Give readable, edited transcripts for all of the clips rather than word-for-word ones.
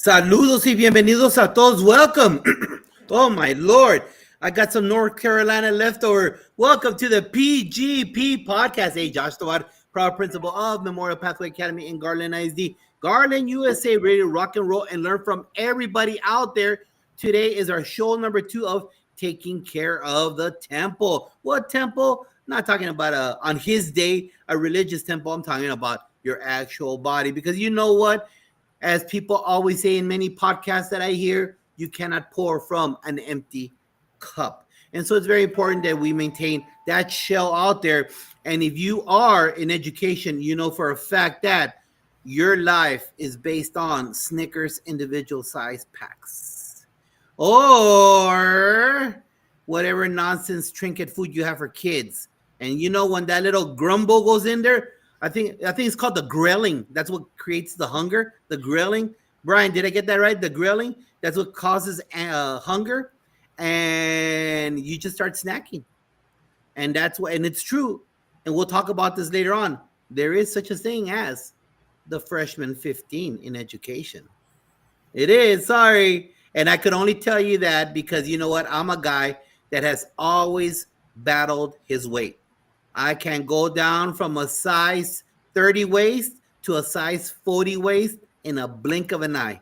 Saludos y bienvenidos a todos. Welcome. Oh, my Lord. I got some North Carolina leftover. Welcome to the PGP podcast. Hey, Josh Tawad, proud principal of Memorial Pathway Academy in Garland ISD. Garland, USA, ready to rock and roll and learn from everybody out there. Today is our show number 2 of taking care of the temple. What temple? Not talking about on his day, a religious temple. I'm talking about your actual body. Because you know what? As people always say in many podcasts that I hear, you cannot pour from an empty cup. And so it's very important that we maintain that shell out there. And if you are in education, you know for a fact that your life is based on Snickers individual size packs or whatever nonsense trinket food you have for kids. And you know when that little grumble goes in there, I think it's called the grilling. That's what creates the hunger. The grilling. Brian, did I get that right? The grilling. That's what causes hunger, and you just start snacking. And that's what. And it's true. And we'll talk about this later on. There is such a thing as the freshman 15 in education. It is. Sorry, and I could only tell you that because you know what? I'm a guy that has always battled his weight. I can go down from a size 30 waist to a size 40 waist in a blink of an eye.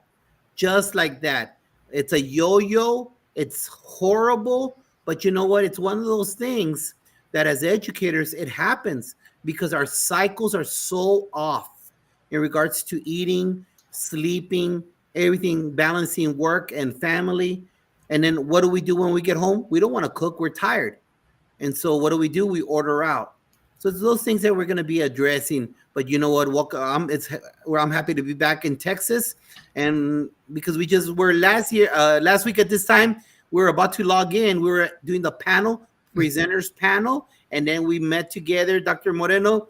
Just like that. It's a yo-yo. It's horrible. But you know what? It's one of those things that as educators, it happens because our cycles are so off in regards to eating, sleeping, everything, balancing work and family. And then what do we do when we get home? We don't want to cook. We're tired. And so what do? We order out. So it's those things that we're going to be addressing. But you know what? I'm happy to be back in Texas. And because were last week at this time, we were about to log in. We were doing the presenters panel. And then we met together, Dr. Moreno,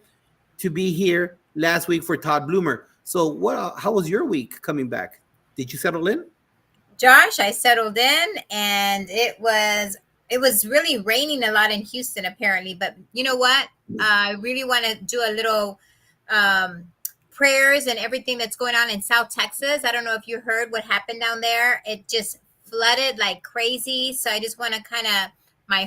to be here last week for Todd Bloomer. So how was your week coming back? Did you settle in? Josh, I settled in and it was really raining a lot in Houston, apparently. But you know what? I really want to do a little prayers and everything that's going on in South Texas. I don't know if you heard what happened down there. It just flooded like crazy. So I just want to my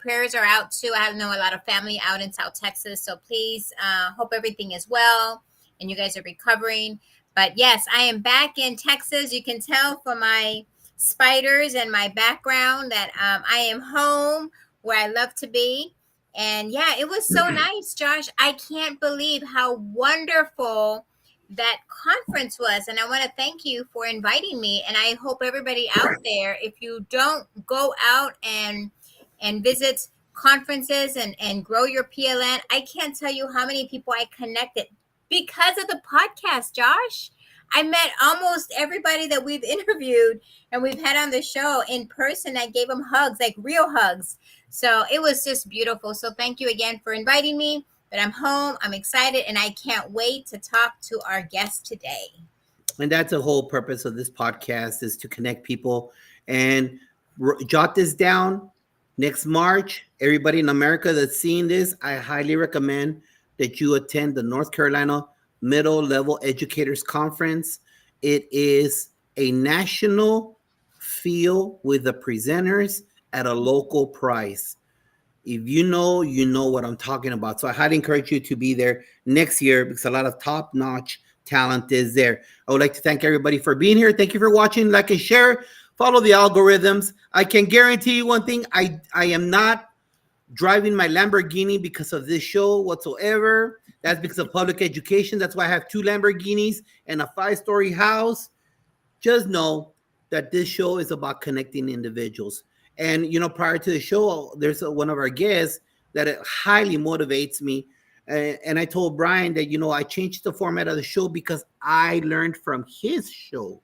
prayers are out too. I know a lot of family out in South Texas. So please hope everything is well and you guys are recovering. But yes, I am back in Texas. You can tell from my spiders and my background that I am home where I love to be. And yeah, it was so nice, Josh. I can't believe how wonderful that conference was. And I want to thank you for inviting me. And I hope everybody out there, if you don't go out and visit conferences and grow your PLN, I can't tell you how many people I connected because of the podcast, Josh. I met almost everybody that we've interviewed and we've had on the show in person. I gave them hugs, like real hugs. So it was just beautiful. So thank you again for inviting me. But I'm home. I'm excited. And I can't wait to talk to our guest today. And that's the whole purpose of this podcast is to connect people. And jot this down. Next March, everybody in America that's seeing this, I highly recommend that you attend the North Carolina Middle Level Educators Conference. It is a national feel with the presenters at a local price. If you know what I'm talking about. So I highly encourage you to be there next year because a lot of top-notch talent is there. I would like to thank everybody for being here. Thank you for watching. Like and share. Follow the algorithms. I can guarantee you one thing. I am not driving my Lamborghini because of this show whatsoever. That's because of public education. That's why I have 2 Lamborghinis and a 5-story house. Just know that this show is about connecting individuals. And, you know, prior to the show, there's one of our guests that it highly motivates me. And I told Brian that, you know, I changed the format of the show because I learned from his show.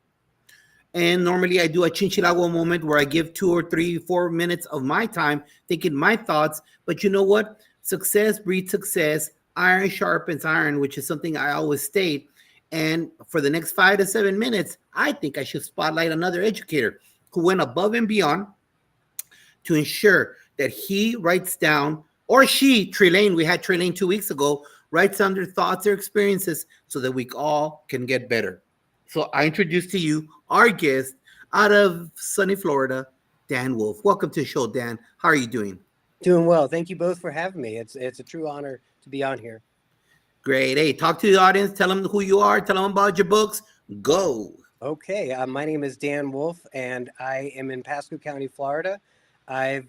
And normally I do a Chinchilagua moment where I give 2 or 3, 4 minutes of my time thinking my thoughts. But you know what? Success breeds success. Iron sharpens iron, which is something I always state. And for the next 5 to 7 minutes, I think I should spotlight another educator who went above and beyond to ensure that he writes down, or she, Trelane, we had Trelane 2 weeks ago, writes down their thoughts, their experiences, so that we all can get better. So I introduce to you our guest out of sunny Florida, Dan Wolf. Welcome to the show, Dan. How are you doing? Doing well. Thank you both for having me. It's a true honor to be on here. Great. Hey, talk to the audience. Tell them who you are. Tell them about your books. Go. Okay, my name is Dan Wolf, and I am in Pasco County, Florida. I've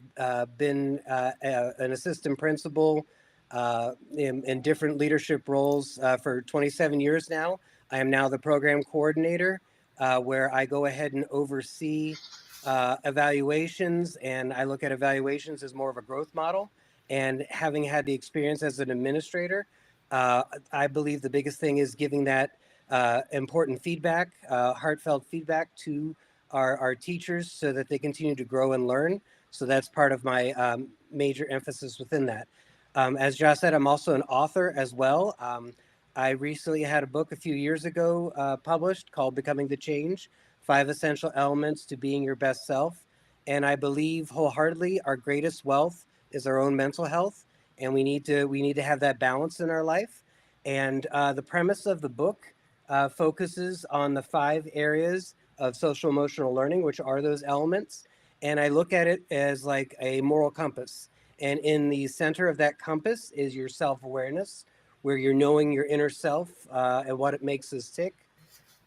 been an assistant principal in different leadership roles for 27 years now. I am now the program coordinator, where I go ahead and oversee evaluations, and I look at evaluations as more of a growth model. And having had the experience as an administrator, I believe the biggest thing is giving that important feedback, heartfelt feedback to our teachers so that they continue to grow and learn. So that's part of my major emphasis within that. As Josh said, I'm also an author as well. I recently had a book a few years ago published called Becoming the Change, 5 Essential Elements to Being Your Best Self. And I believe wholeheartedly our greatest wealth is our own mental health. And we need to have that balance in our life. And the premise of the book focuses on the 5 areas of social emotional learning, which are those elements. And I look at it as like a moral compass. And in the center of that compass is your self-awareness, where you're knowing your inner self and what it makes us tick.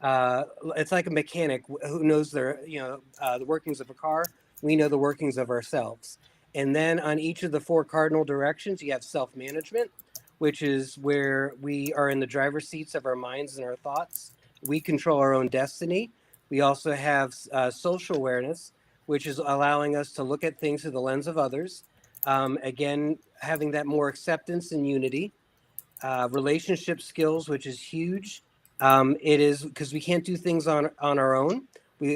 It's like a mechanic who knows the workings of a car. We know the workings of ourselves. And then on each of the 4 cardinal directions, you have self-management, which is where we are in the driver's seats of our minds and our thoughts. We control our own destiny. We also have social awareness, which is allowing us to look at things through the lens of others. Again, having that more acceptance and unity. Relationship skills, which is huge. It is because we can't do things on our own.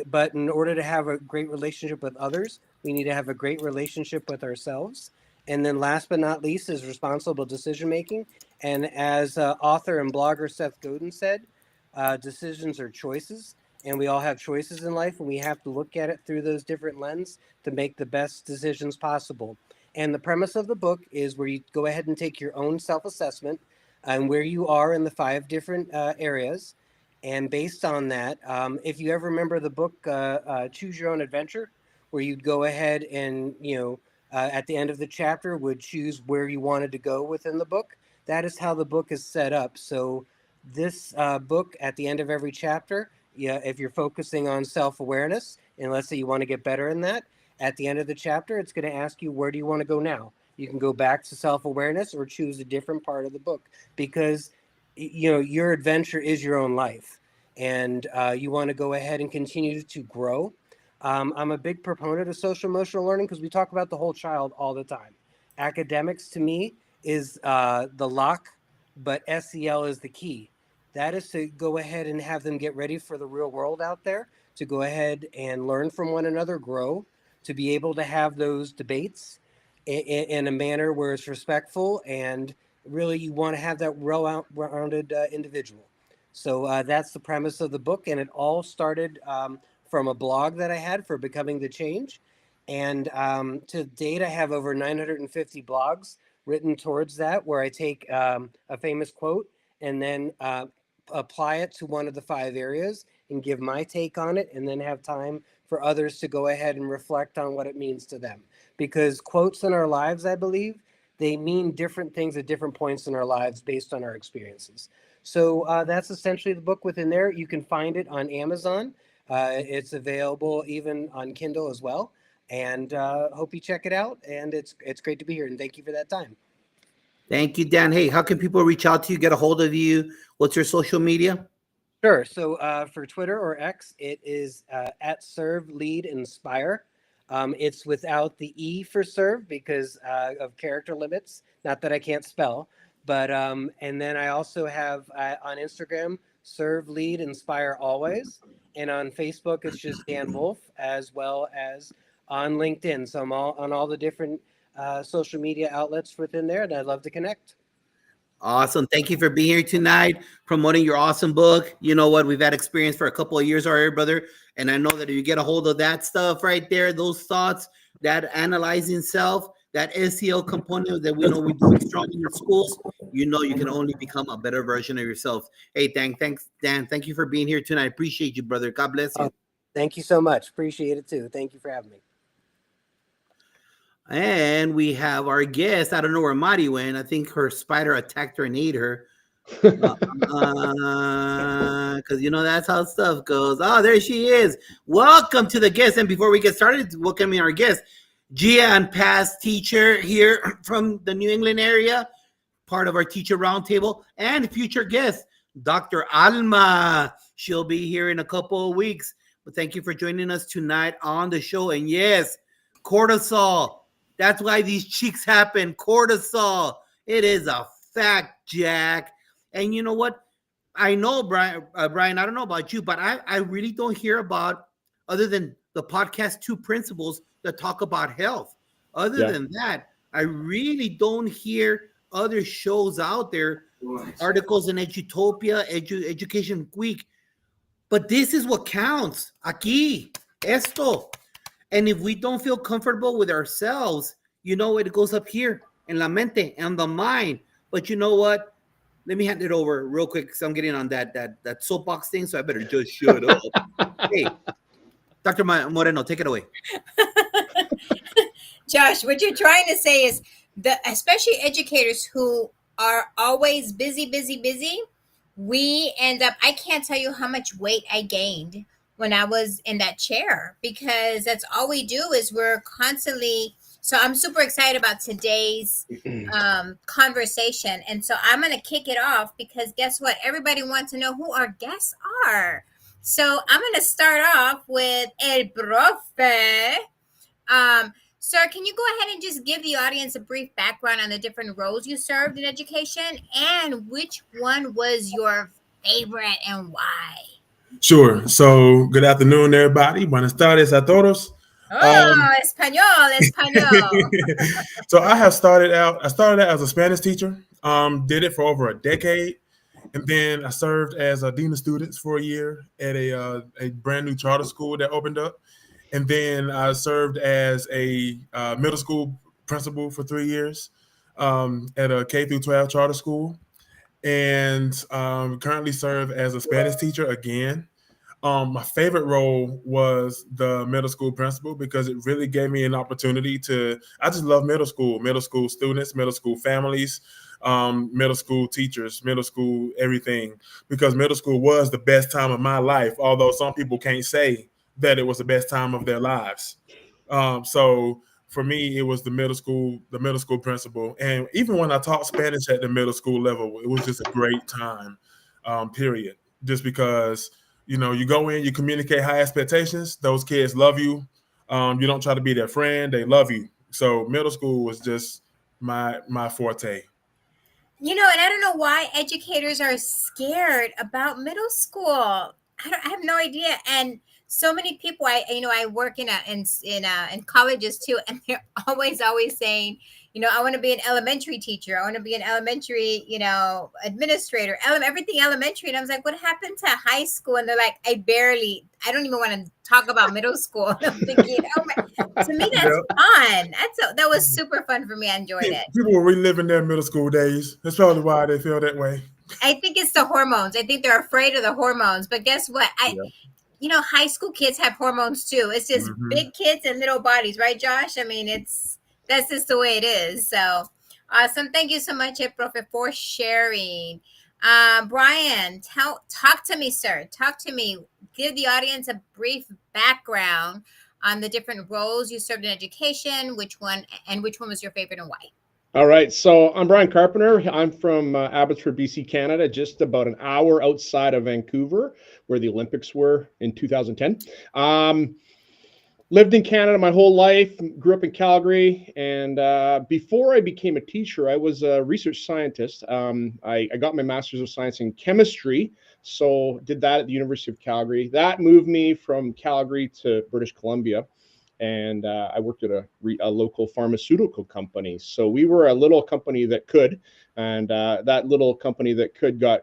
But in order to have a great relationship with others, we need to have a great relationship with ourselves. And then last but not least is responsible decision making. And as author and blogger Seth Godin said, decisions are choices. And we all have choices in life, and we have to look at it through those different lenses to make the best decisions possible. And the premise of the book is where you go ahead and take your own self-assessment and where you are in the 5 different areas. And based on that, if you ever remember the book Choose Your Own Adventure, where you'd go ahead and, at the end of the chapter would choose where you wanted to go within the book. That is how the book is set up. So this book, at the end of every chapter, if you're focusing on self-awareness, and let's say you want to get better in that, at the end of the chapter, it's going to ask you, where do you want to go now? You can go back to self-awareness or choose a different part of the book, because your adventure is your own life, and you want to go ahead and continue to grow. I'm a big proponent of social emotional learning because we talk about the whole child all the time. Academics to me is the lock, but SEL is the key. That is to go ahead and have them get ready for the real world out there, to go ahead and learn from one another, grow, to be able to have those debates in a manner where it's respectful, and really you want to have that well-rounded individual. So that's the premise of the book, and it all started from a blog that I had for Becoming the Change. And to date, I have over 950 blogs written towards that, where I take a famous quote and then apply it to one of the 5 areas and give my take on it, and then have time for others to go ahead and reflect on what it means to them. Because quotes in our lives, I believe, they mean different things at different points in our lives based on our experiences. So that's essentially the book within there. You can find it on Amazon. It's available even on Kindle as well. And hope you check it out. And it's great to be here. And thank you for that time. Thank you, Dan. Hey, how can people reach out to you, get a hold of you? What's your social media? Sure. So for Twitter or X, it is at Serve, Lead, Inspire. It's without the E for serve because of character limits. Not that I can't spell, but and then I also have on Instagram, Serve, Lead, Inspire Always. And on Facebook, it's just Dan Wolf, as well as on LinkedIn. So I'm on all the different social media outlets within there, and I'd love to connect. Awesome. Thank you for being here tonight, promoting your awesome book. You know what? We've had experience for a couple of years already, brother. And I know that if you get a hold of that stuff right there, those thoughts, that analyzing self, that SEL component that we know we're doing strong in the schools, you know you can only become a better version of yourself. Hey, thanks, Dan. Thank you for being here tonight. I appreciate you, brother. God bless you. Thank you so much. Appreciate it too. Thank you for having me. And we have our guest. I don't know where Mari went. I think her spider attacked her and ate her. Because that's how stuff goes. Oh, there she is. Welcome to the guest. And before we get started, welcoming our guest, Gia and past teacher here from the New England area, part of our teacher roundtable, and future guest, Dr. Alma. She'll be here in a couple of weeks. But thank you for joining us tonight on the show. And yes, cortisol. That's why these cheeks happen. Cortisol. It is a fact, Jack. And you know what? I know, Brian, I don't know about you, but I really don't hear about, other than the podcast Two Principles that talk about health. Other than that, I really don't hear other shows out there, articles in Edutopia, Education Week. But this is what counts. Aquí, esto. And if we don't feel comfortable with ourselves, it goes up here in la mente and the mind. But you know what? Let me hand it over real quick because I'm getting on that soapbox thing, so I better just shut up. Hey, Dr. Moreno, take it away. Josh, what you're trying to say is especially educators who are always busy, we end up, I can't tell you how much weight I gained when I was in that chair, because that's all we do is we're constantly. So I'm super excited about today's conversation. And so I'm going to kick it off because guess what? Everybody wants to know who our guests are. So I'm going to start off with El Profe. Sir, can you go ahead and just give the audience a brief background on the different roles you served in education and which one was your favorite and why? Sure. So good afternoon, everybody. Buenas tardes a todos. Español. So I started out as a Spanish teacher, did it for over a decade. And then I served as a dean of students for a year at a brand new charter school that opened up. And then I served as a middle school principal for 3 years at a K through 12 charter school. And currently serve as a Spanish teacher again. My favorite role was the middle school principal because it really gave me an opportunity I just love middle school students, middle school families, middle school teachers, middle school everything, because middle school was the best time of my life, although some people can't say that it was the best time of their lives. So for me, it was the middle school principal. And even when I taught Spanish at the middle school level, it was just a great time, period, just because you go in, you communicate high expectations. Those kids love you. You don't try to be their friend. They love you. So middle school was just my forte. And I don't know why educators are scared about middle school. I have no idea. And so many people, I work in colleges too, and they're always saying, I want to be an elementary teacher. I want to be an elementary, administrator, everything elementary. And I was like, what happened to high school? And they're like, I don't even want to talk about middle school. And I'm thinking, to me, that's fun. That was super fun for me. I enjoyed it. People were reliving their middle school days. That's probably why they feel that way. I think it's the hormones. I think they're afraid of the hormones. But guess what? High school kids have hormones too. It's just big kids and little bodies, right, Josh? I mean, that's just the way it is. So awesome. Thank you so much, Profe, for sharing. Brian, talk to me, sir. Talk to me. Give the audience a brief background on the different roles you served in education, which one was your favorite and why? All right. So I'm Brian Carpenter. I'm from Abbotsford, BC, Canada, just about an hour outside of Vancouver, where the Olympics were in 2010. Lived in Canada my whole life, grew up in Calgary. And before I became a teacher, I was a research scientist. I got my Master's of Science in Chemistry. So did that at the University of Calgary. That moved me from Calgary to British Columbia. And I worked at a local pharmaceutical company. So we were a little company that could, and that little company that could got,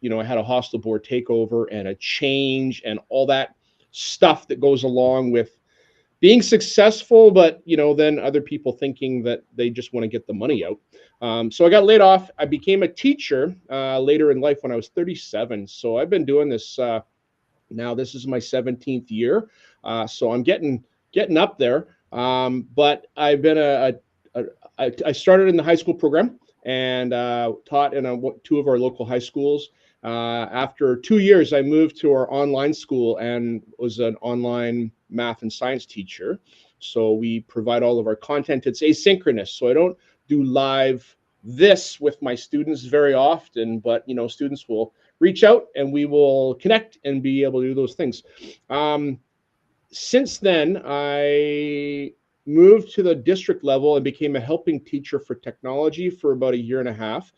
I had a hostile board takeover and a change and all that stuff that goes along with being successful, but then other people thinking that they just want to get the money out. So I got laid off. I became a teacher later in life when I was 37. So I've been doing this now. This is my 17th year. So I'm getting up there. But I've been I started in the high school program and taught in two of our local high schools. After 2 years, I moved to our online school and was an online math and science teacher. So we provide all of our content. It's asynchronous, so I don't do live this with my students very often, but students will reach out and we will connect and be able to do those things. Since then, I moved to the district level and became a helping teacher for technology for about a year and a half.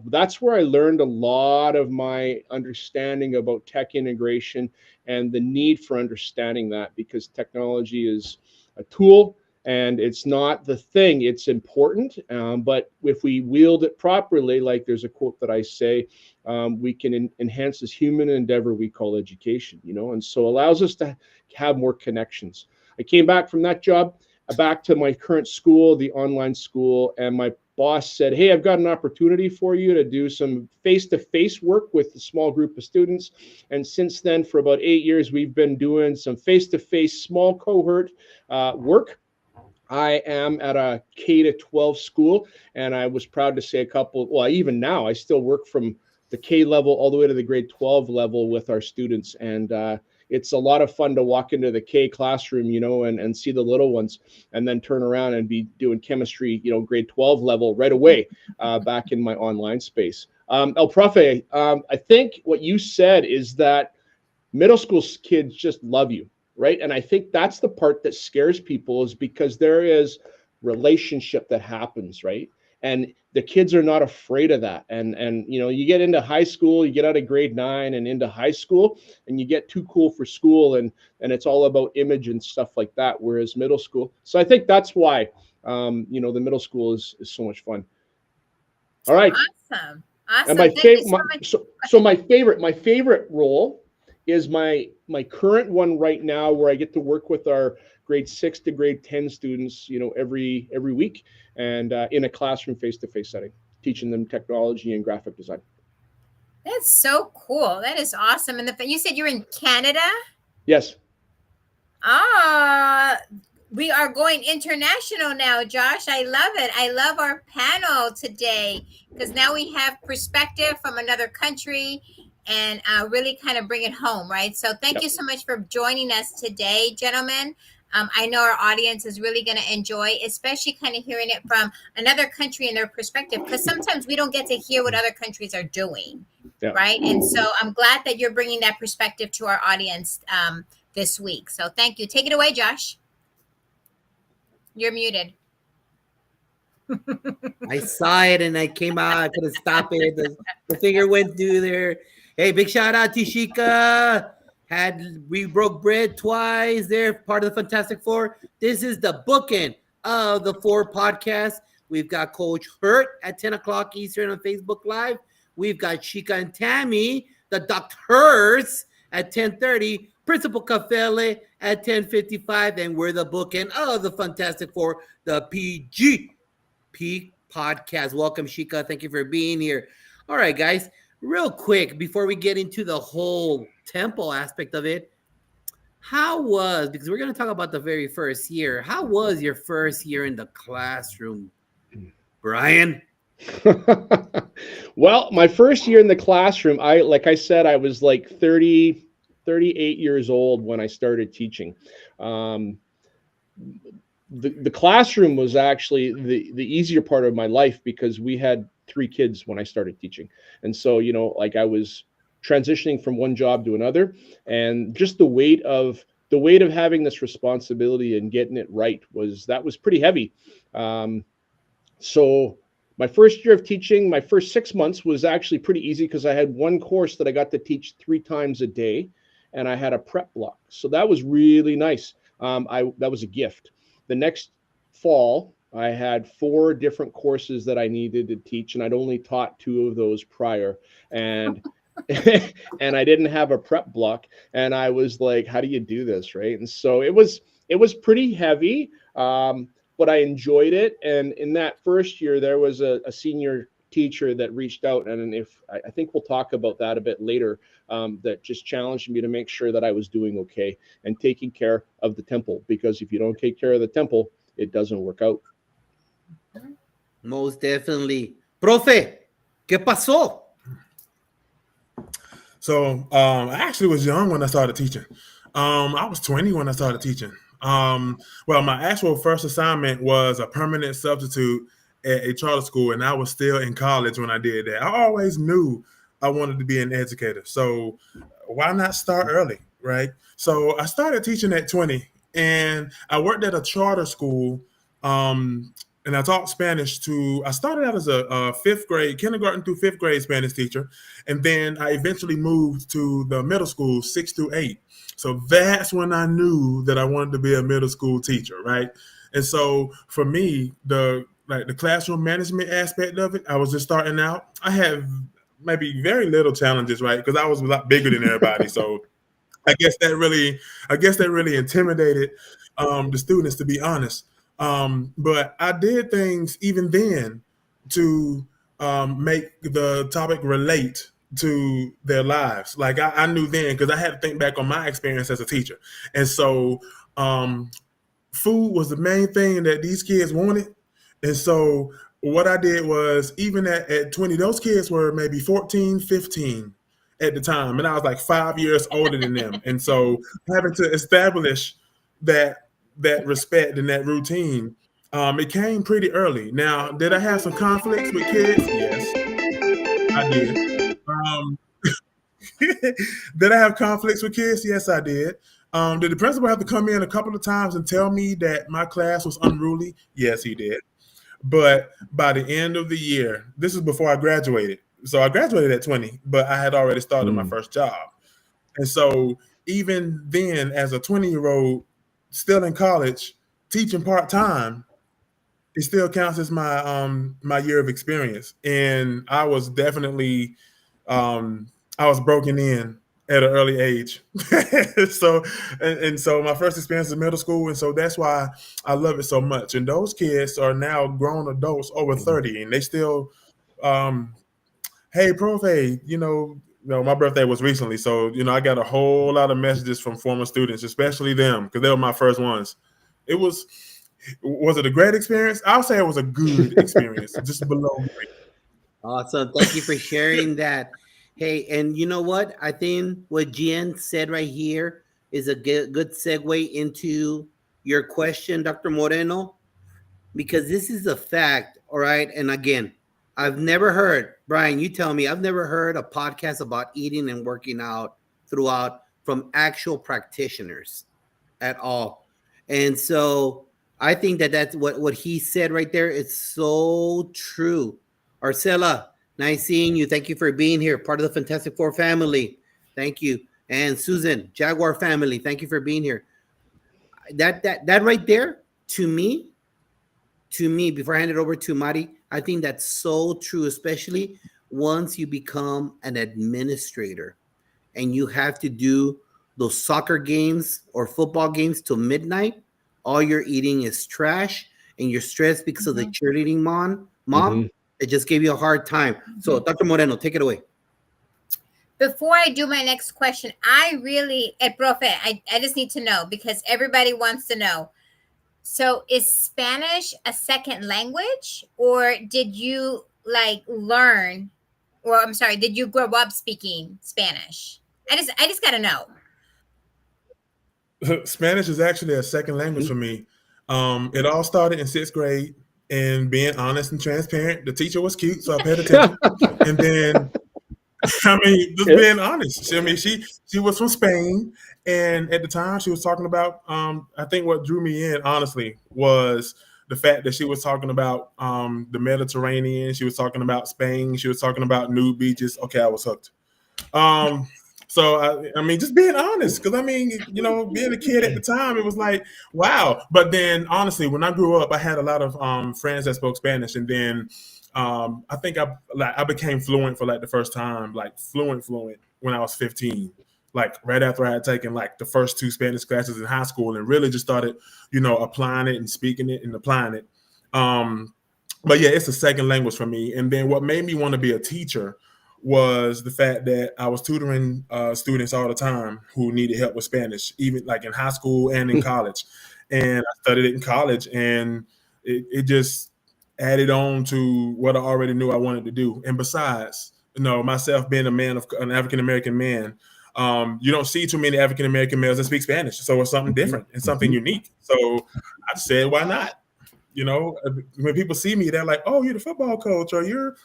That's where I learned a lot of my understanding about tech integration and the need for understanding that, because technology is a tool and it's not the thing. It's important, but if we wield it properly, like there's a quote that I say, we can enhance this human endeavor we call education, and so allows us to have more connections. I came back from that job, back to my current school, the online school, and my boss said, "Hey, I've got an opportunity for you to do some face-to-face work with a small group of students." And since then, for about 8 years, we've been doing some face-to-face small cohort work. I am at a K-12 school, and I was proud to say even now, I still work from the K level all the way to the grade 12 level with our students. And it's a lot of fun to walk into the K classroom, and see the little ones, and then turn around and be doing chemistry, grade 12 level right away back in my online space. El Profe, I think what you said is that middle school kids just love you, right? And I think that's the part that scares people, is because there is relationship that happens, right? And the kids are not afraid of that. And you get into high school, you get out of grade 9 and into high school, and you get too cool for school, and it's all about image and stuff like that. Whereas middle school, so I think that's why the middle school is so much fun. All right. Awesome. And my favorite role is my current one right now, where I get to work with our grade 6 to grade 10 students, every week, and in a classroom face-to-face setting, teaching them technology and graphic design. That's so cool. That is awesome. And you said you're in Canada? Yes. We are going international now, Josh. I love it. I love our panel today, because now we have perspective from another country and really kind of bring it home, right? So thank you so much for joining us today, gentlemen. I know our audience is really going to enjoy, especially kind of hearing it from another country and their perspective, because sometimes we don't get to hear what other countries are doing, right? And so I'm glad that you're bringing that perspective to our audience this week. So thank you. Take it away, Josh. You're muted. I saw it and I came out. I couldn't stop it. The finger went through there. Hey, big shout out to Shika. We broke bread twice. They're part of the Fantastic Four. This is the bookend of the Four podcast. We've got Coach Hurt at 10 o'clock Eastern on Facebook Live. We've got Shika and Tammy, the Doctors, at 10:30. Principal Cafele at 10:55. And we're the bookend of the Fantastic Four, the PGP podcast. Welcome, Shika. Thank you for being here. All right, guys. Real quick, before we get into the whole temple aspect of it, because we're going to talk about the very first year. How was your first year in the classroom, Brian? Well, my first year in the classroom, like I said, I was like 38 years old when I started teaching. The classroom was actually the easier part of my life, because we had 3 kids when I started teaching. And so, like I was transitioning from one job to another, and just the weight of having this responsibility and getting it right was pretty heavy. So my first year of teaching, my first 6 months was actually pretty easy, because I had one course that I got to teach 3 times a day, and I had a prep block. So that was really nice. That was a gift. The next fall, I had 4 different courses that I needed to teach, and I'd only taught 2 of those prior. And and I didn't have a prep block, and I was like, how do you do this, right? And so it was it was pretty heavy, but I enjoyed it. And in that first year, there was a senior teacher that reached out, and if I think we'll talk about that a bit later, that just challenged me to make sure that I was doing okay and taking care of the temple, because if you don't take care of the temple, it doesn't work out. Most definitely. Profe, ¿qué pasó? So I actually was young when I started teaching. I was 20 when I started teaching. Well, my actual first assignment was a permanent substitute at a charter school, and I was still in college when I did that. I always knew I wanted to be an educator. So why not start early, right? So I started teaching at 20, and I worked at a charter school, and I taught Spanish I started out as a fifth grade, kindergarten through fifth grade Spanish teacher. And then I eventually moved to the middle school, 6 through 8. So that's when I knew that I wanted to be a middle school teacher, right? And so for me, the classroom management aspect of it, I was just starting out. I had maybe very little challenges, right? Because I was a lot bigger than everybody. So I guess that really intimidated the students, to be honest. But I did things even then to make the topic relate to their lives. Like I knew then, because I had to think back on my experience as a teacher. And so food was the main thing that these kids wanted. And so what I did was, even at 20, those kids were maybe 14, 15 at the time. And I was like 5 years older than them. And so having to establish that respect and that routine, it came pretty early. Now, did I have some conflicts with kids? Yes, I did. Did I have conflicts with kids? Yes, I did. Did the principal have to come in a couple of times and tell me that my class was unruly? Yes, he did. But by the end of the year, this is before I graduated. So I graduated at 20, but I had already started my first job. And so even then, as a 20-year-old, still in college, teaching part-time, it still counts as my year of experience. And I was definitely, I was broken in at an early age. So my first experience is middle school. And so that's why I love it so much. And those kids are now grown adults over 30, and they still, hey, Profe, my birthday was recently. So, I got a whole lot of messages from former students, especially them, because they were my first ones. Was it a great experience? I'll say it was a good experience, just below great. Awesome. Thank you for sharing that. Hey, and you know what? I think what Gian said right here is a good segue into your question, Dr. Moreno, because this is a fact, all right? And again, I've never heard, Brian, you tell me, I've never heard a podcast about eating and working out throughout from actual practitioners at all. And so I think that's what he said right there. It's so true. Arcela, nice seeing you. Thank you for being here, part of the Fantastic Four family. Thank you. And Susan, Jaguar family, thank you for being here. That right there, to me, before I hand it over to Mari, I think that's so true, especially once you become an administrator and you have to do those soccer games or football games till midnight. All you're eating is trash, and you're stressed because of the cheerleading mom. It just gave you a hard time. So, Dr. Moreno, take it away. Before I do my next question, Profe, I just need to know, because everybody wants to know. So is Spanish a second language, or did you learn, or I'm sorry, did you grow up speaking Spanish? I just got to know. Spanish is actually a second language for me. It all started in 6th grade, and being honest and transparent, the teacher was cute, so I paid attention. And then, just being honest. She was from Spain, and at the time she was talking about, I think what drew me in, honestly, was the fact that she was talking about the Mediterranean. She was talking about Spain. She was talking about nude beaches. Okay, I was hooked. So just being honest, because being a kid at the time, it was like, wow. But then honestly, when I grew up, I had a lot of friends that spoke Spanish, and then I think I became fluent for the first time, fluent when I was 15. like right after I had taken like the first 2 Spanish classes in high school, and really just started, applying it and speaking it and applying it. But yeah, it's a second language for me. And then what made me want to be a teacher was the fact that I was tutoring students all the time who needed help with Spanish, even like in high school and in college. And I studied it in college, and it just added on to what I already knew I wanted to do. And besides, myself being an African-American man, you don't see too many African-American males that speak Spanish. So it's something different and something unique. So I said, why not? When people see me, they're like, "Oh, you're the football coach, or you're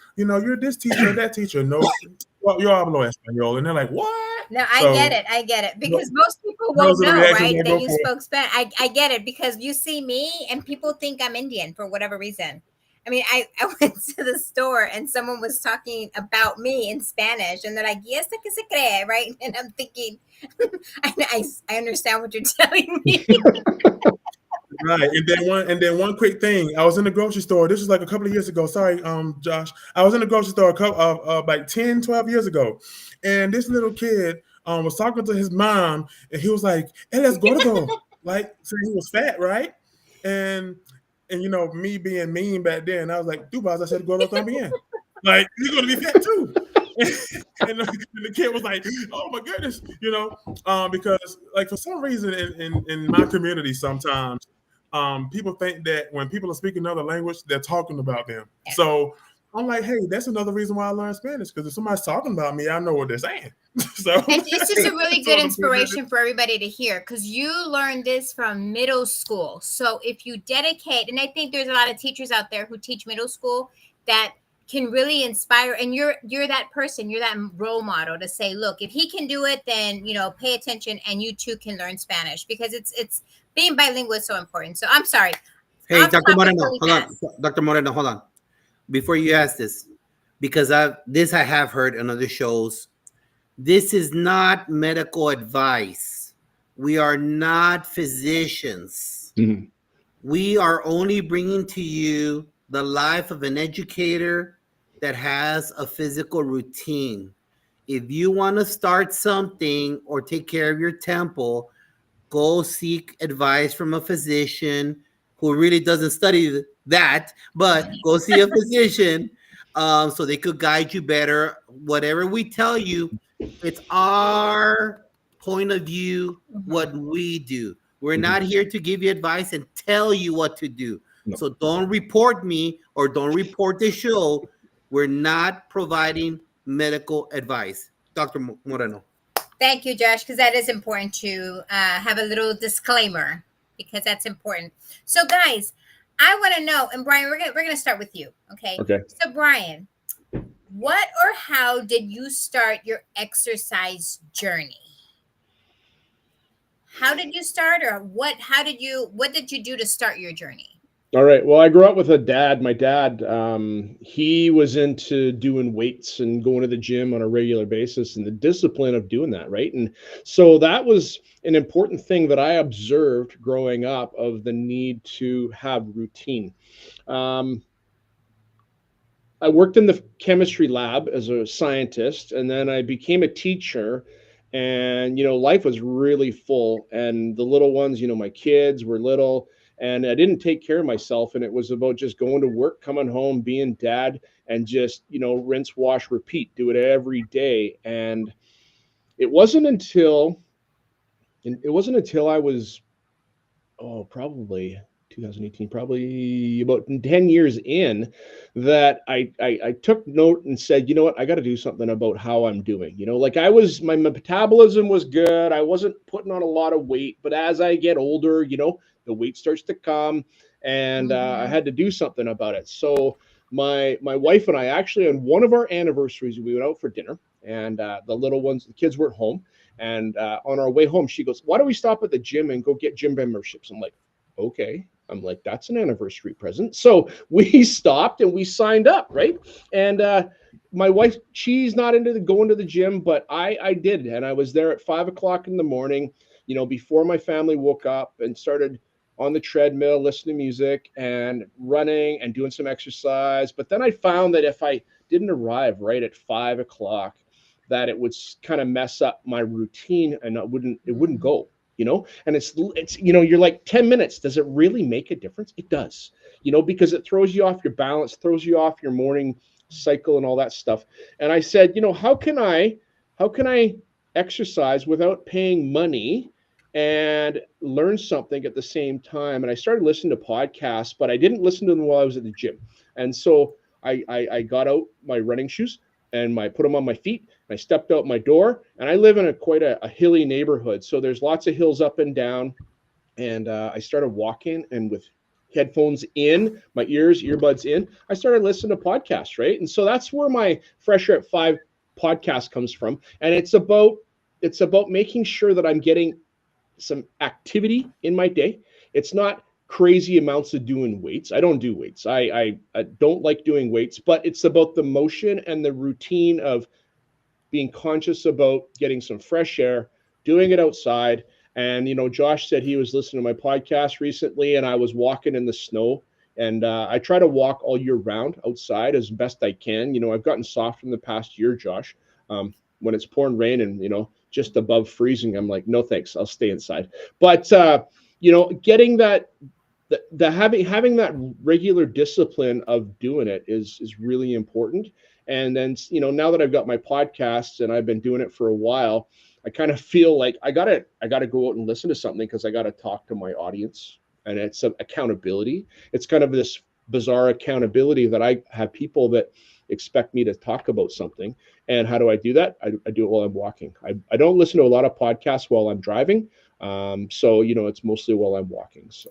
this teacher or that teacher." No, well, yo hablo español, and they're like, "What?" No, I get it, because most people won't know, right, that you spoke Spanish. I get it, because you see me and people think I'm Indian for whatever reason. I mean, I went to the store and someone was talking about me in Spanish, and they're like, "Y esta que se cree," right? And I'm thinking, I understand what you're telling me. Right. And then one quick thing. I was in the grocery store. This was like a couple of years ago. Sorry, Josh. I was in the grocery store like 10, 12 years ago. And this little kid was talking to his mom, and he was like, "Él es gordo." Like, saying he was fat, right? And me being mean back then, I was like, "Dubas," I said, "Gordo también." Like, you're gonna be fat too. and the kid was like, "Oh my goodness," because like for some reason in my community sometimes people think that when people are speaking another language, they're talking about them. Yeah. So I'm like, hey, that's another reason why I learned Spanish, because if somebody's talking about me, I know what they're saying. So it's just a really good inspiration for everybody to hear, because you learned this from middle school. So if you dedicate, and I think there's a lot of teachers out there who teach middle school that can really inspire, and you're that person, you're that role model to say, look, if he can do it, then pay attention, and you too can learn Spanish, because it's being bilingual is so important. So I'm sorry. Hey, Dr. Moreno, hold on. Dr. Moreno, hold on. Before you ask this, because I have heard on other shows, this is not medical advice. We are not physicians. Mm-hmm. We are only bringing to you the life of an educator that has a physical routine. If you want to start something or take care of your temple, go seek advice from a physician who really doesn't study that, but go see a physician so they could guide you better. Whatever we tell you, it's our point of view, what we do. We're not here to give you advice and tell you what to do. No. So don't report me or don't report the show. We're not providing medical advice. Dr. Moreno. Thank you, Josh, because that is important to have a little disclaimer, because that's important. So, guys, I want to know, and Brian, we're gonna start with you, okay? Okay. So, Brian, what or how did you start your exercise journey? How did you start, or what did you do to start your journey? All right. Well, I grew up with a dad. My dad, he was into doing weights and going to the gym on a regular basis, and the discipline of doing that, right? And so that was an important thing that I observed growing up, of the need to have routine. I worked in the chemistry lab as a scientist, and then I became a teacher. And, life was really full, and the little ones, my kids were little, and I didn't take care of myself. And it was about just going to work, coming home, being dad, and just, rinse, wash, repeat, do it every day. And it wasn't until I was, probably 2018, probably about 10 years in, that I took note and said, you know what, I got to do something about how I'm doing. My metabolism was good. I wasn't putting on a lot of weight, but as I get older, the weight starts to come, and I had to do something about it. So my wife and I, actually, on one of our anniversaries, we went out for dinner, and the kids weren't home. And on our way home, she goes, "Why don't we stop at the gym and go get gym memberships?" I'm like, okay. I'm like, that's an anniversary present. So we stopped and we signed up, right? And my wife, she's not into going to the gym, but I did. And I was there at 5 o'clock in the morning, before my family woke up, and started on the treadmill, listening to music and running and doing some exercise. But then I found that if I didn't arrive right at 5 o'clock, that it would kind of mess up my routine and it wouldn't go, and it's, you're like 10 minutes. Does it really make a difference? It does, because it throws you off your balance, throws you off your morning cycle and all that stuff. And I said, how can I exercise without paying money and learn something at the same time? And I started listening to podcasts, but I didn't listen to them while I was at the gym. And so I got out my running shoes and I put them on my feet, and I stepped out my door, and I live in quite a hilly neighborhood. So there's lots of hills up and down. And I started walking, and with headphones in, my earbuds in, I started listening to podcasts, right? And so that's where my Fresh Air at 5 podcast comes from. And it's about making sure that I'm getting some activity in my day. It's not crazy amounts of doing weights. I don't do weights. I don't like doing weights, but it's about the motion and the routine of being conscious about getting some fresh air, doing it outside. And, Josh said he was listening to my podcast recently, and I was walking in the snow. And I try to walk all year round outside as best I can. I've gotten soft in the past year, Josh. When it's pouring rain and, just above freezing, I'm like, no, thanks. I'll stay inside. But, getting that, having that regular discipline of doing it is really important. And then, now that I've got my podcasts and I've been doing it for a while, I kind of feel like I gotta go out and listen to something, because I gotta talk to my audience, and it's accountability. It's kind of this bizarre accountability that I have people that expect me to talk about something. And how do I do that? I do it while I'm walking. I don't listen to a lot of podcasts while I'm driving. So, it's mostly while I'm walking. So.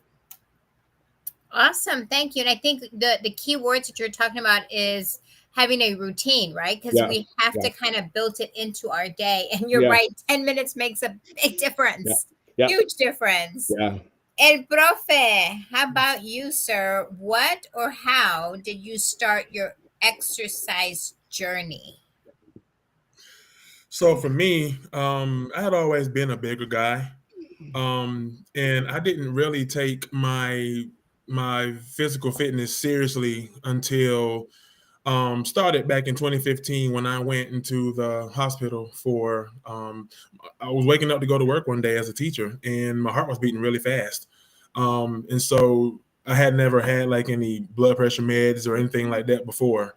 Awesome. Thank you. And I think the key words that you're talking about is having a routine, right? Because we have to kind of build it into our day. And you're right, 10 minutes makes a big difference. Huge difference. Yeah. El Profe, how about you, sir? What or how did you start your exercise journey? So for me, I had always been a bigger guy, and I didn't really take my physical fitness seriously until started back in 2015 when I went into the hospital for I was waking up to go to work one day as a teacher, and my heart was beating really fast, and so I had never had like any blood pressure meds or anything like that before.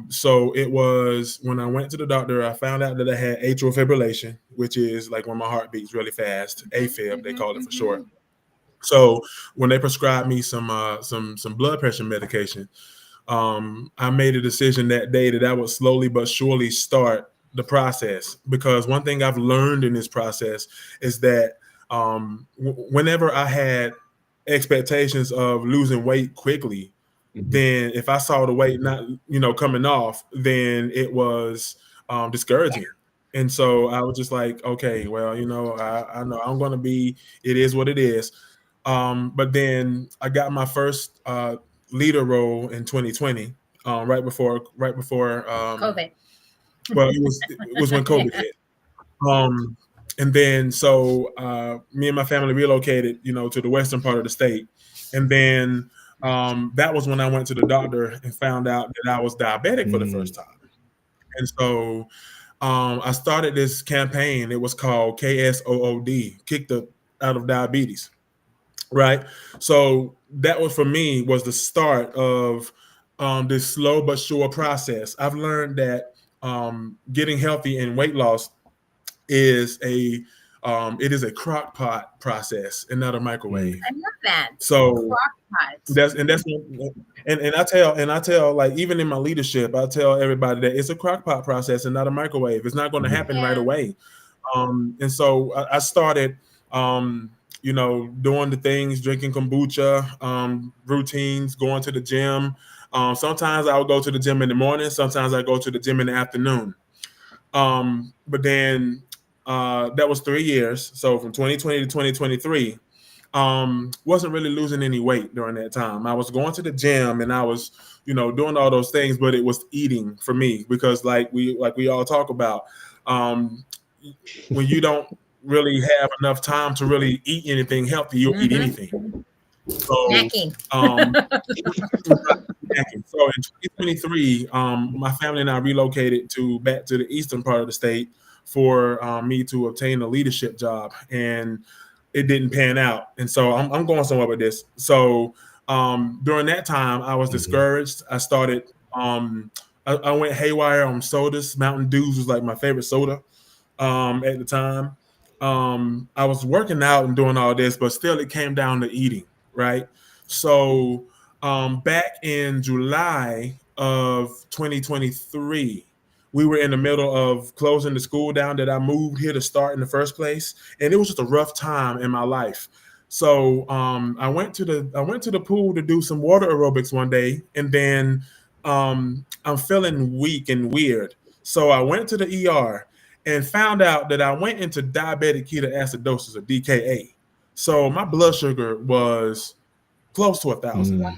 So it was when I went to the doctor, I found out that I had atrial fibrillation, which is like when my heart beats really fast, AFib, they call it for short. So when they prescribed me some blood pressure medication, I made a decision that day that I would slowly but surely start the process, because one thing I've learned in this process is that whenever I had expectations of losing weight quickly, then if I saw the weight not, coming off, then it was discouraging. And so I was just like, okay, well, I know I'm going to be, it is what it is. But then I got my first leader role in 2020, right before COVID. Well, it was when COVID hit. And then so me and my family relocated, to the western part of the state. And then that was when I went to the doctor and found out that I was diabetic for the first time. And so I started this campaign. It was called KSOOD, Kicked Out of Diabetes. Right. So that was, for me, was the start of this slow but sure process. I've learned that getting healthy and weight loss is it is a crock pot process and not a microwave. I love that. So crock pot. And I tell like, even in my leadership, I tell everybody that it's a crock pot process and not a microwave. It's not going to happen right away. And so I started doing the things, drinking kombucha, routines, going to the gym. Sometimes I would go to the gym in the morning. Sometimes I go to the gym in the afternoon. But then that was 3 years. So from 2020 to 2023, wasn't really losing any weight during that time. I was going to the gym and I was, doing all those things, but it was eating for me, because like we all talk about, when you don't really have enough time to really eat anything healthy, you'll eat anything. So, Snacking. So in 2023, my family and I relocated back to the eastern part of the state for me to obtain a leadership job, and it didn't pan out. And so I'm going somewhere with this. So during that time, I was discouraged. I started. I went haywire on sodas. Mountain Dews was like my favorite soda at the time. I was working out and doing all this, but still it came down to eating, right? So back in July of 2023, we were in the middle of closing the school down that I moved here to start in the first place, and it was just a rough time in my life. So I went to the pool to do some water aerobics one day, and then I'm feeling weak and weird. So I went to the ER and found out that I went into diabetic ketoacidosis, or DKA. So my blood sugar was close to 1,000,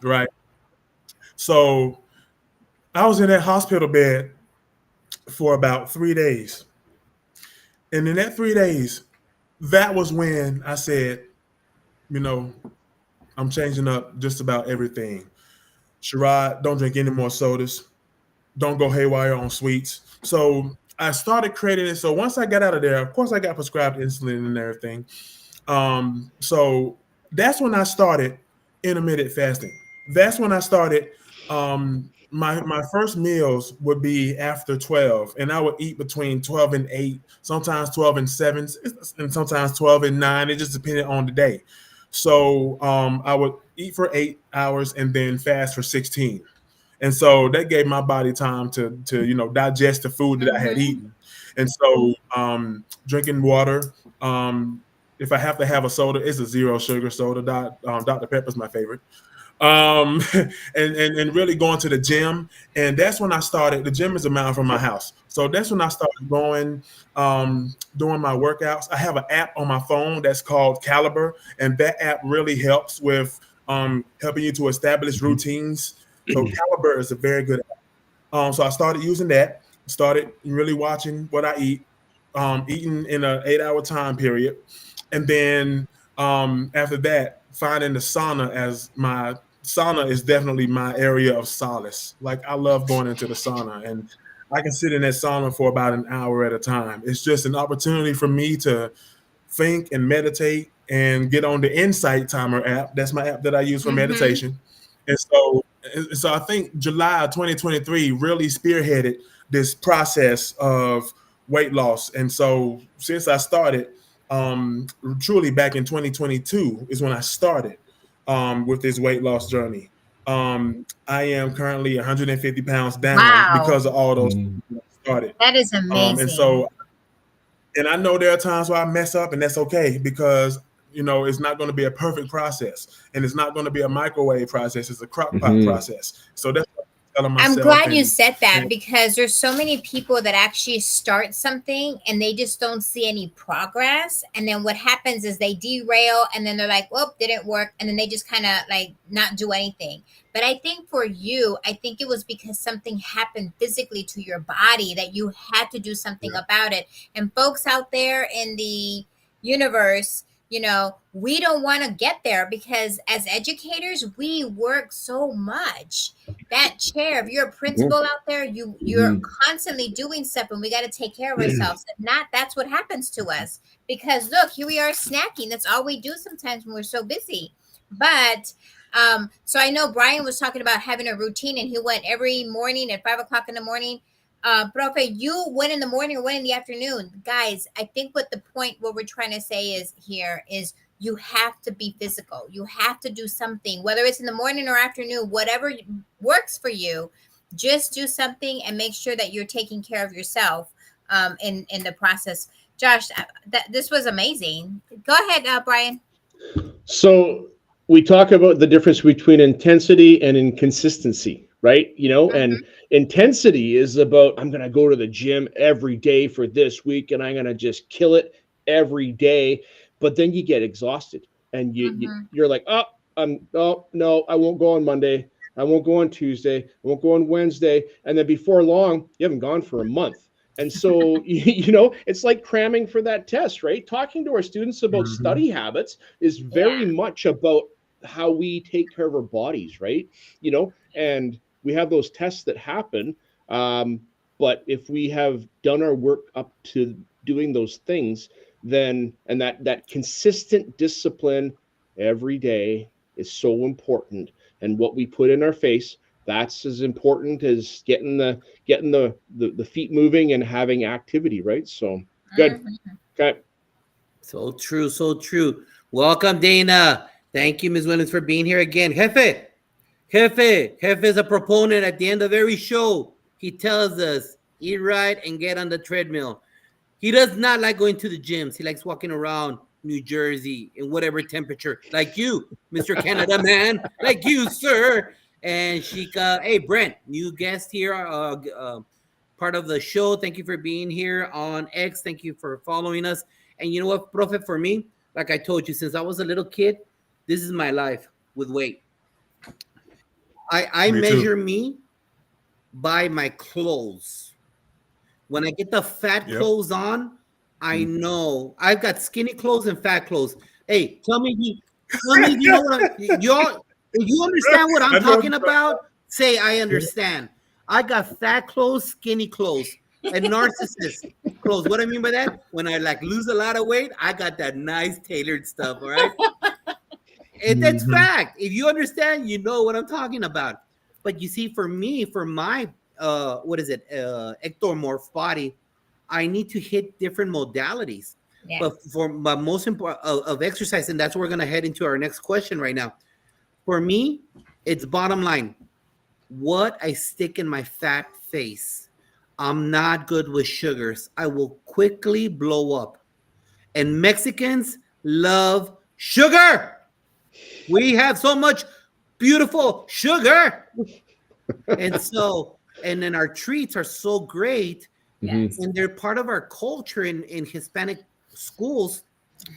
right? So I was in that hospital bed for about 3 days. And in that 3 days, that was when I said, I'm changing up just about everything. Sherrod, don't drink any more sodas. Don't go haywire on sweets. So I started creating it. So once I got out of there, of course, I got prescribed insulin and everything. So that's when I started intermittent fasting. That's when I started. My first meals would be after 12, and I would eat between 12 and 8, sometimes 12 and 7, and sometimes 12 and 9. It just depended on the day. So I would eat for 8 hours and then fast for 16. And so that gave my body time to digest the food that I had eaten. And so drinking water, if I have to have a soda, it's a 0 sugar soda. Dr. Pepper's my favorite. And really going to the gym. And that's when I started. The gym is a mile from my house. So that's when I started going, doing my workouts. I have an app on my phone that's called Caliber. And that app really helps with helping you to establish routines. So Caliber is a very good app. So I started using that, started really watching what I eat, eating in an 8-hour time period. And then after that, finding the sauna sauna is definitely my area of solace. Like, I love going into the sauna, and I can sit in that sauna for about an hour at a time. It's just an opportunity for me to think and meditate and get on the Insight Timer app. That's my app that I use for meditation. And so I think July of 2023 really spearheaded this process of weight loss. And so since I started, truly back in 2022 is when I started with this weight loss journey. I am currently 150 pounds down because of all those things that I started. That is amazing. And I know there are times where I mess up, and that's okay, because it's not going to be a perfect process, and it's not going to be a microwave process. It's a crock pot process. So that's what I'm telling myself. I'm glad you said that, because there's so many people that actually start something and they just don't see any progress. And then what happens is they derail, and then they're like, well, didn't work. And then they just kind of like not do anything. But I think for you, I think it was because something happened physically to your body that you had to do something about it. And folks out there in the universe, we don't want to get there, because as educators, we work so much. That chair, if you're a principal out there, you're constantly doing stuff, and we got to take care of ourselves. If not, that's what happens to us. Because look, here we are snacking. That's all we do sometimes when we're so busy. But so I know Brian was talking about having a routine, and he went every morning at 5:00 in the morning. Profe, you went in the morning or went in the afternoon. Guys, I think what we're trying to say is you have to be physical. You have to do something, whether it's in the morning or afternoon, whatever works for you. Just do something and make sure that you're taking care of yourself in the process. Josh, this was amazing. Go ahead, Brian. So we talk about the difference between intensity and inconsistency, right? And intensity is about, I'm going to go to the gym every day for this week, and I'm going to just kill it every day. But then you get exhausted, and you're like, no, I won't go on Monday. I won't go on Tuesday. I won't go on Wednesday. And then before long, you haven't gone for a month. And so, it's like cramming for that test, right? Talking to our students about study habits is very much about how we take care of our bodies, right? And we have those tests that happen. But if we have done our work up to doing those things, then and that consistent discipline every day is so important. And what we put in our face, that's as important as getting the feet moving and having activity, right? So good. Okay. So true, so true. Welcome, Dana. Thank you, Ms. Williams, for being here again. Jefe is a proponent at the end of every show. He tells us, eat right and get on the treadmill. He does not like going to the gyms. He likes walking around New Jersey in whatever temperature, like you, Mr. Canada man, like you, sir. And Sheikah, hey, Brent, new guest here, part of the show. Thank you for being here on X. Thank you for following us. And you know what, Prophet, for me, like I told you, since I was a little kid, this is my life with weight. I measure me by my clothes. When I get the fat clothes on, I know I've got skinny clothes and fat clothes. Hey, tell me you know what if you understand what I'm talking about, say I understand. I got fat clothes, skinny clothes, and narcissist clothes. What I mean by that? When I like lose a lot of weight, I got that nice tailored stuff, all right? And that's fact. If you understand, you know what I'm talking about. But you see, for me, for my ectomorph body, I need to hit different modalities. Yes. But for my most important of exercise, and that's where we're gonna head into our next question right now. For me, it's bottom line. What I stick in my fat face. I'm not good with sugars. I will quickly blow up. And Mexicans love sugar. We have so much beautiful sugar. And then our treats are so great. Yes. And they're part of our culture in Hispanic schools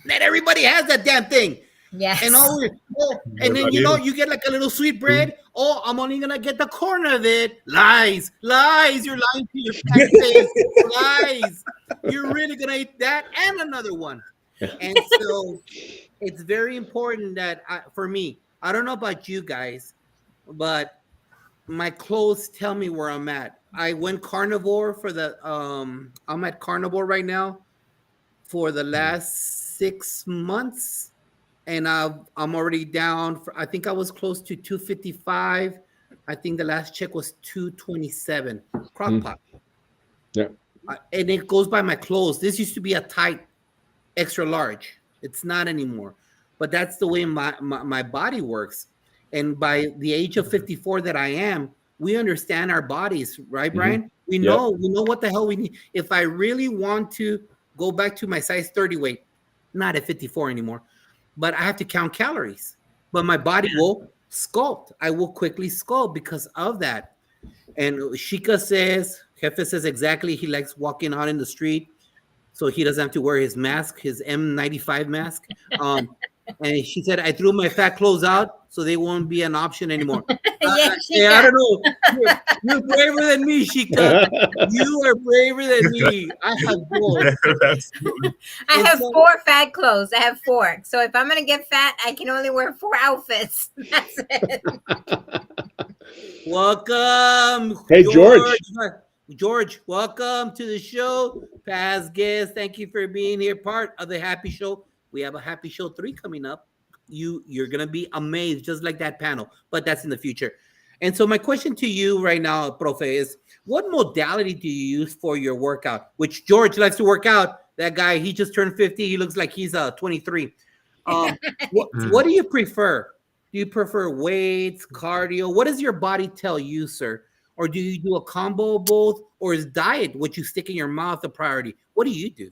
that everybody has that damn thing. Yes. And then you get like a little sweet bread. Oh, I'm only gonna get the corner of it. Lies. You're lying to your fat face. Lies. You're really gonna eat that and another one. And so it's very important that for me, I don't know about you guys, but my clothes tell me where I'm at. I went carnivore for I'm at carnivore right now for the last 6 months. And I'm already down. I think I was close to 255. I think the last check was 227. Crock pot. Yeah. And it goes by my clothes. This used to be a tight, extra large. It's not anymore. But that's the way my body works. And by the age of 54 that I am, we understand our bodies, right, Brian? We know what the hell we need. If I really want to go back to my size 30 weight, not at 54 anymore, but I have to count calories. But my body will sculpt. I will quickly sculpt because of that. And Sheikah says, Jefe says exactly, he likes walking out in the street so he doesn't have to wear his mask, his N95 mask. And she said, I threw my fat clothes out so they won't be an option anymore. I don't know. You're braver than me, Sheikah. You are braver than me. I have four. I have 4 fat clothes. I have 4. So if I'm going to get fat, I can only wear 4 outfits. That's it. Welcome. Hey, George. George, welcome to the show. Past guest, thank you for being here. Part of the Happy Show. We have a Happy Show 3 coming up. You're gonna be amazed, just like that panel, but that's in the future. And so my question to you right now, Profe, is what modality do you use for your workout? Which George likes to work out. That guy, he just turned 50. He looks like he's 23. What do you prefer? Do you prefer weights, cardio? What does your body tell you, sir? Or do you do a combo of both? Or is diet what you stick in your mouth a priority? What do you do?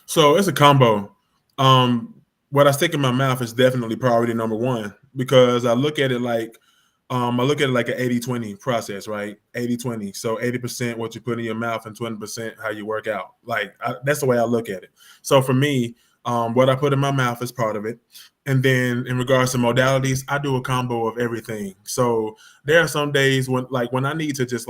So it's a combo. What I stick in my mouth is definitely priority number 1 because I look at it like an 80-20 process, right? 80-20. So 80% what you put in your mouth and 20% how you work out. That's the way I look at it. So for me, what I put in my mouth is part of it. And then in regards to modalities, I do a combo of everything. So there are some days when I need to just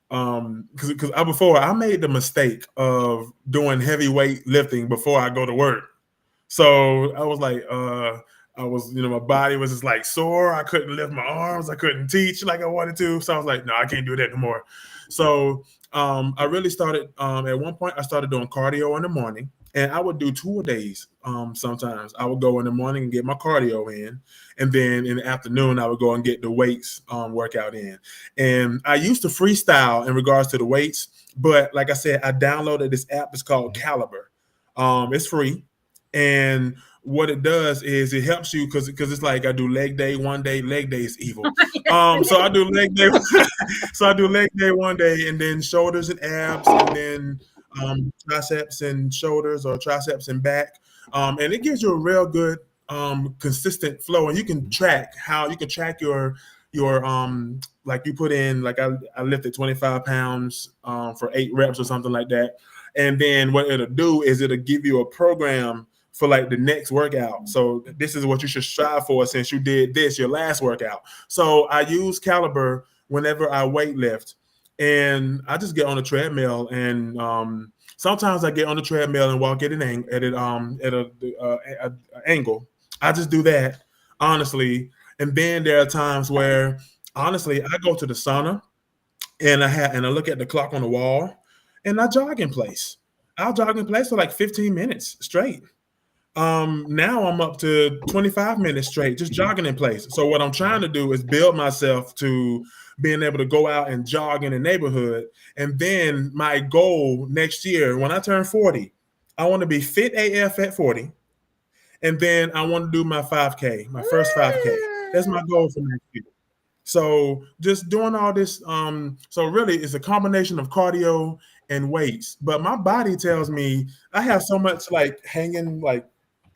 because before I made the mistake of doing heavyweight lifting before I go to work. So I was like, I was, my body was just like sore. I couldn't lift my arms. I couldn't teach like I wanted to. So I was like, no, I can't do that no more. So I really started, at one point, I started doing cardio in the morning, and I would do 2 days. Sometimes I would go in the morning and get my cardio in. And then in the afternoon, I would go and get the weights workout in. And I used to freestyle in regards to the weights. But like I said, I downloaded this app. It's called Caliber. It's free. And what it does is it helps you because it's like I do leg day one day. Leg day is evil. So I do leg day. So I do leg day one day, and then shoulders and abs, and then triceps and shoulders, or triceps and back. And it gives you a real good consistent flow, and you can track your like you put in, like I lifted 25 pounds for 8 reps or something like that. And then what it'll do is it'll give you a program for like the next workout. So this is what you should strive for since you did this your last workout. So I use Caliber whenever I weight lift, and I just get on the treadmill, and sometimes I get on the treadmill and walk at an angle. I just do that, honestly. And then there are times where, honestly, I go to the sauna and I look at the clock on the wall and I jog in place. I'll jog in place for like 15 minutes straight. Now I'm up to 25 minutes straight, just jogging in place. So what I'm trying to do is build myself to being able to go out and jog in the neighborhood. And then my goal next year, when I turn 40, I want to be fit AF at 40. And then I want to do my 5K, my first 5K. That's my goal for next year. So just doing all this. So really it's a combination of cardio and weights. But my body tells me I have so much like hanging like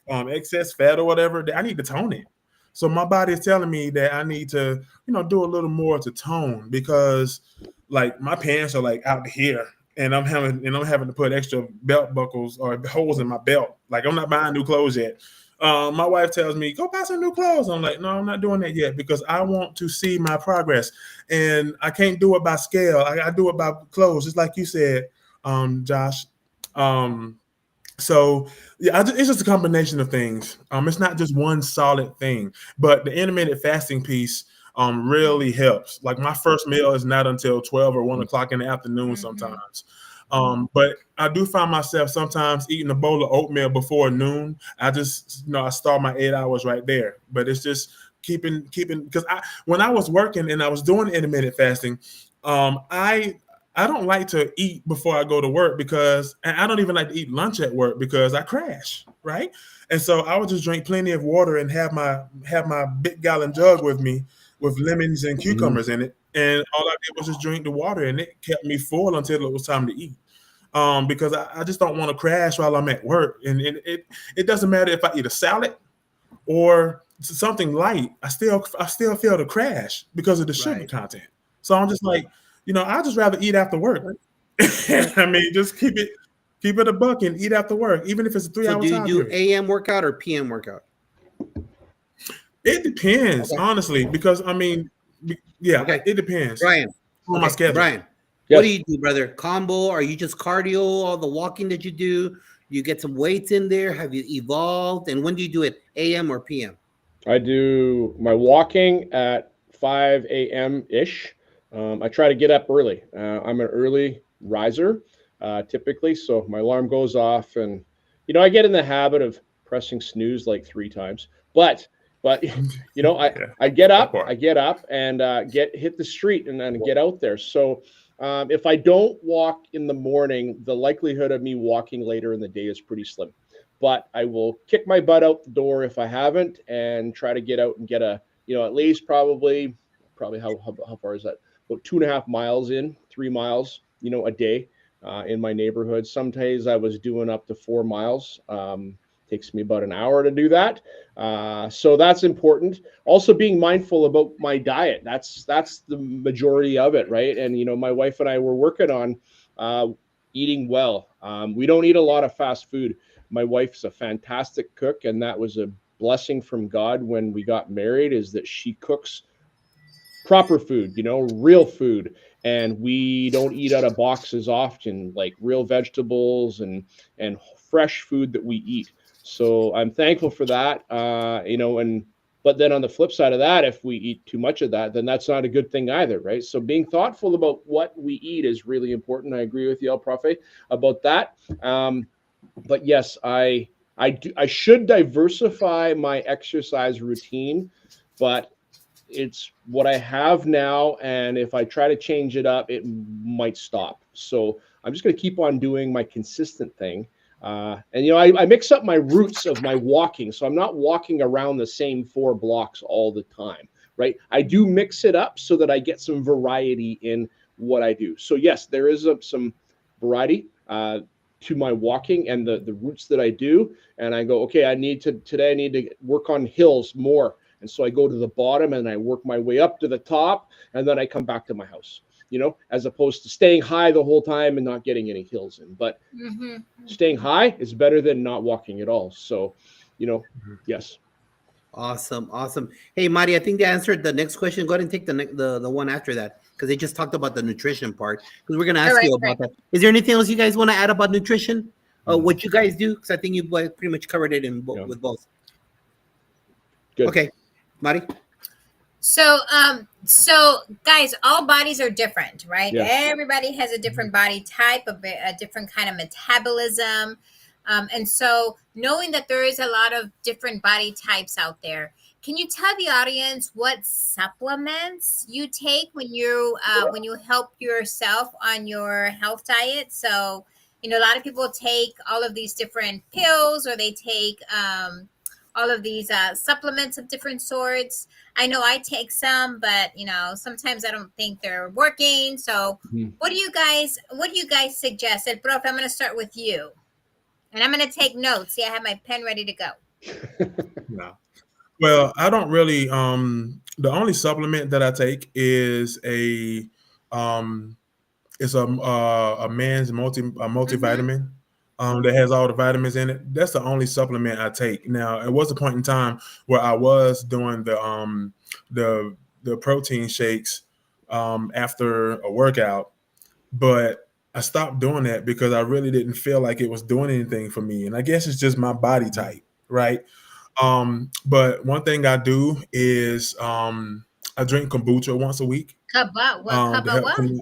excess fat or whatever that I need to tone it. So my body is telling me that I need to, do a little more to tone, because like my pants are like out here, and I'm having to put extra belt buckles or holes in my belt. Like I'm not buying new clothes yet. My wife tells me, go buy some new clothes. I'm like, no, I'm not doing that yet, because I want to see my progress, and I can't do it by scale. I do it by clothes, just like you said, Josh. So yeah, it's just a combination of things. It's not just one solid thing, but the intermittent fasting piece really helps. Like my first meal is not until 12 or 1 o'clock in the afternoon sometimes. But I do find myself sometimes eating a bowl of oatmeal before noon. I just, I start my 8 hours right there. But it's just keeping because when I was working and I was doing intermittent fasting, I don't like to eat before I go to work, and I don't even like to eat lunch at work because I crash, right? And so I would just drink plenty of water and have my big gallon jug with me with lemons and cucumbers in it. And all I did was just drink the water, and it kept me full until it was time to eat. Because I just don't want to crash while I'm at work. And it doesn't matter if I eat a salad or something light, I still feel the crash because of the sugar content. So I'm just like, I'd just rather eat after work. I mean, just keep it a buck and eat after work, even if it's a 3-hour time. So do you do AM workout or PM workout? It depends, honestly, because I mean, it depends. Brian, on my schedule. Brian, what do you do, brother? Combo? Are you just cardio? All the walking that you do? You get some weights in there? Have you evolved? And when do you do it? AM or PM? I do my walking at 5 a.m. ish. I try to get up early. I'm an early riser, typically, so my alarm goes off, and I get in the habit of pressing snooze like 3 times. But I get up and hit the street and then get out there. So if I don't walk in the morning, the likelihood of me walking later in the day is pretty slim. But I will kick my butt out the door if I haven't, and try to get out and get at least probably how far is that? About 2.5 miles 3 miles, a day in my neighborhood. Some days I was doing up to 4 miles. Takes me about an hour to do that. So that's important. Also being mindful about my diet. That's the majority of it, right? And, my wife and I were working on eating well. We don't eat a lot of fast food. My wife's a fantastic cook, and that was a blessing from God when we got married, is that she cooks proper food, real food. And we don't eat out of boxes often, like real vegetables and fresh food that we eat. So I'm thankful for that. But then on the flip side of that, if we eat too much of that, then that's not a good thing either, right? So being thoughtful about what we eat is really important. I agree with you, El Profe, about that. But yes, I should diversify my exercise routine, but it's what I have now, and if I try to change it up, it might stop. So I'm just going to keep on doing my consistent thing. I mix up my routes of my walking, so I'm not walking around the same 4 blocks all the time, right? I do mix it up so that I get some variety in what I do. So yes, there is some variety to my walking and the routes that I do. And I go, okay, today I need to work on hills more. And so I go to the bottom and I work my way up to the top, and then I come back to my house, as opposed to staying high the whole time and not getting any hills in. But staying high is better than not walking at all. So, yes. Awesome. Hey, Mari, I think they answered the next question. Go ahead and take the one after that, because they just talked about the nutrition part. Because we're going to ask you about that. Is there anything else you guys want to add about nutrition? What you guys do? Because I think you pretty much covered it with both. Good. Okay, Mari. So guys, all bodies are different, right? Yes. Everybody has a different body type, a different kind of metabolism. And so knowing that there is a lot of different body types out there, can you tell the audience what supplements you take when you help yourself on your health diet? So, a lot of people take all of these different pills, or they take all of these supplements of different sorts. I know I take some, but sometimes I don't think they're working. So what do you guys suggest? El Profe, I'm going to start with you. And I'm going to take notes. See, I have my pen ready to go. No. Well, I don't really. The only supplement that I take is a man's multivitamin that has all the vitamins in it. That's the only supplement I take. Now, it was a point in time where I was doing the protein shakes after a workout, but I stopped doing that because I really didn't feel like it was doing anything for me. And I guess it's just my body type, right? But one thing I do is I drink kombucha once a week. Kombucha.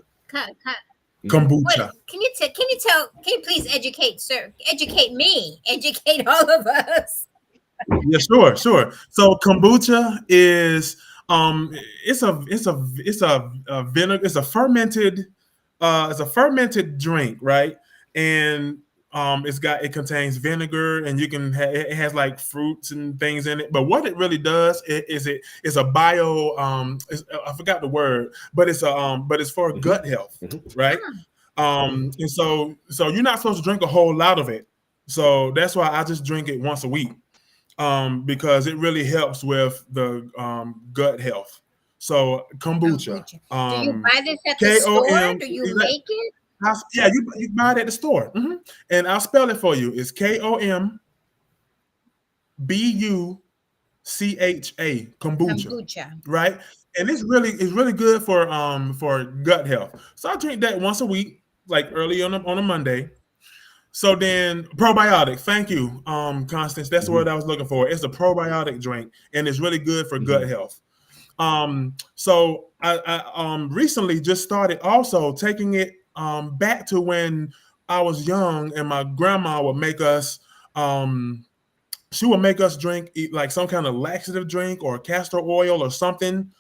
Kombucha. Can you please educate me, educate all of us? Yeah, sure. So kombucha is it's a vinegar, it's a fermented drink, right? And it contains vinegar, and it has like fruits and things in it. But what it really does is it's a bio I forgot the word, but it's for gut health, right? And so you're not supposed to drink a whole lot of it. So that's why I just drink it once a week, because it really helps with the gut health. So kombucha. Do you buy this at the store? Do you make it? Yeah, you buy it at the store. And I'll spell it for you. It's KOMBUCHA, kombucha. Right? And it's really good for gut health. So I drink that once a week, like early on a Monday. So then probiotic. Thank you, Constance. That's the word I was looking for. It's a probiotic drink, and it's really good for gut health. So I recently just started also taking it back to when I was young, and my grandma would make us drink like some kind of laxative drink or castor oil or something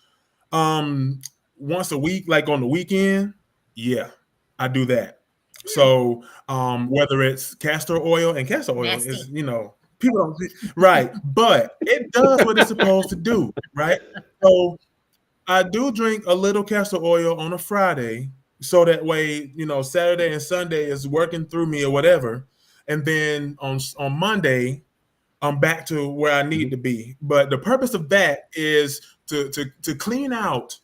once a week, like on the weekend. Yeah, I do that. So whether it's castor oil is, people don't right, but it does what it's supposed to do, right? So I do drink a little castor oil on a Friday, so that way, Saturday and Sunday is working through me or whatever, and then on Monday, I'm back to where I need to be. But the purpose of that is to clean out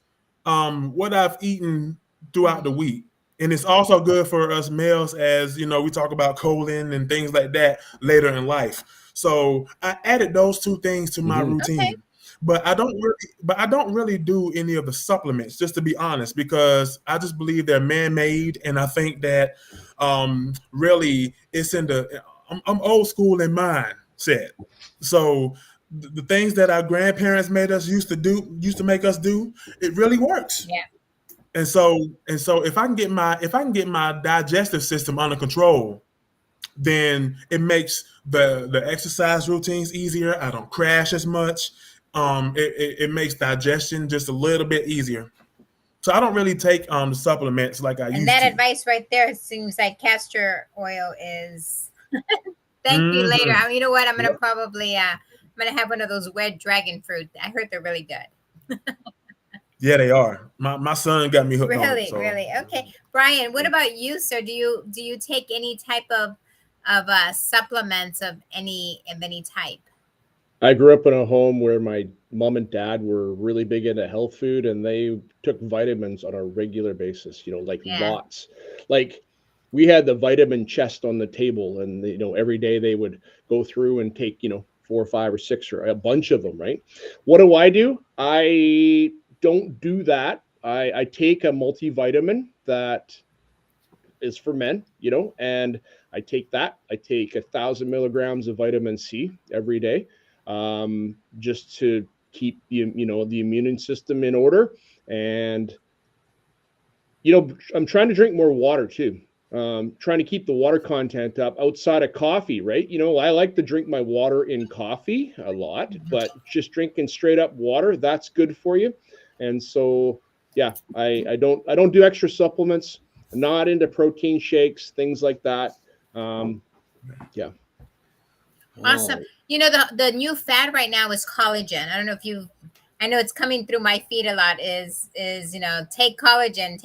what I've eaten throughout the week. And it's also good for us males, as we talk about colon and things like that later in life. So I added those two things to my routine. Okay. But I don't really do any of the supplements, just to be honest, because I just believe they're man-made, and I think that really it's I'm old school in mind. said. So the things that our grandparents used to make us do, it really works. Yeah. And so if I can get my digestive system under control, then it makes the exercise routines easier. I don't crash as much. It makes digestion just a little bit easier. So I don't really take the supplements like I used to. And that advice right there seems like castor oil is. Thank you later. You know what? I'm gonna probably I'm gonna have one of those red dragon fruit. I heard they're really good. Yeah, they are. My son got me hooked on it. Really, really. Okay, Brian. What about you, sir? Do you take any type of supplements of any type? I grew up in a home where my mom and dad were really big into health food, and they took vitamins on a regular basis, like lots. Like we had the vitamin chest on the table, and every day they would go through and take 4 or 5 or 6 or a bunch of them, right? What do? I don't do that. I take a multivitamin that is for men, and I take that. I take 1,000 milligrams of vitamin C every day. Just to keep the immune system in order. And I'm trying to drink more water too. Trying to keep the water content up outside of coffee, right? I like to drink my water in coffee a lot, but just drinking straight up water, that's good for you. And so yeah, I don't do extra supplements. I'm not into protein shakes, things like that. Yeah. Awesome. The new fad right now is collagen. I don't know if I know it's coming through my feed a lot is take collagen.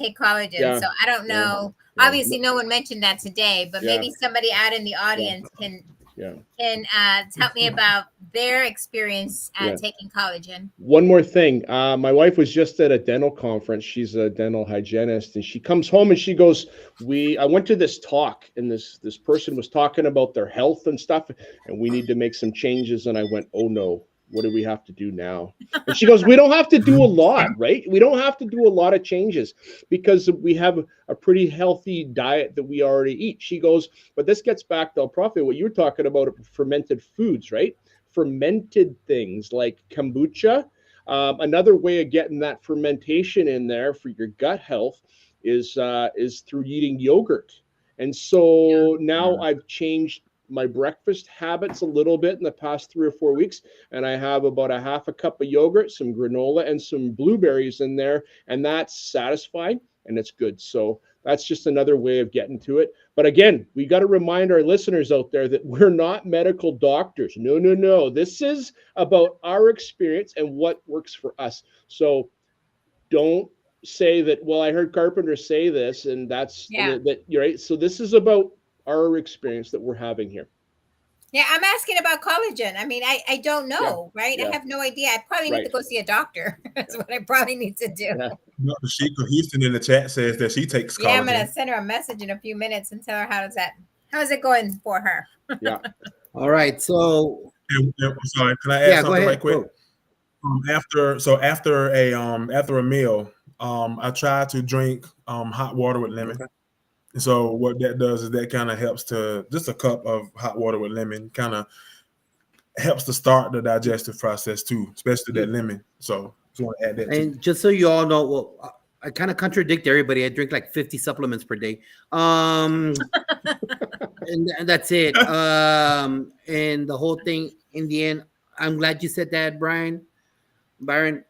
Yeah. So I don't know. Yeah. Obviously no one mentioned that today, but maybe somebody out in the audience can tell me about their experience taking collagen. One more thing. My wife was just at a dental conference. She's a dental hygienist, and she comes home and she goes, I went to this talk, and this person was talking about their health and stuff, and we need to make some changes. And I went, oh no, what do we have to do now? And she goes, we don't have to do a lot, right? We don't have to do a lot of changes because we have a pretty healthy diet that we already eat. She goes, but this gets back to El Profe, what you were talking about, fermented foods, right? Fermented things like kombucha. Another way of getting that fermentation in there for your gut health is through eating yogurt. And so now I've changed my breakfast habits a little bit in the past 3 or 4 weeks, and I have about a half a cup of yogurt, some granola, and some blueberries in there, and that's satisfying and it's good. So that's just another way of getting to it. But again, we got to remind our listeners out there that we're not medical doctors. No. This is about our experience and what works for us. So don't say that, well, I heard Carpenter say this, and that's that you're right. So this is about our experience that we're having here. Yeah, I'm asking about collagen. I mean, I don't know, right? Yeah. I have no idea. I probably need to go see a doctor. That's what I probably need to do. Yeah. Dr. Sheila Houston in the chat says that she takes collagen. Yeah, I'm gonna send her a message in a few minutes and tell her how is it going for her. Yeah. All right. So sorry, can I add something right quick? Go. After a meal, I try to drink hot water with lemon. Okay. So what that does is that kind of helps to, just a cup of hot water with lemon kind of helps to start the digestive process too, especially that lemon. So just want to add that. And just so you all know, well, I kind of contradict everybody. I drink like 50 supplements per day. And that's it. And the whole thing in the end, I'm glad you said that, Byron,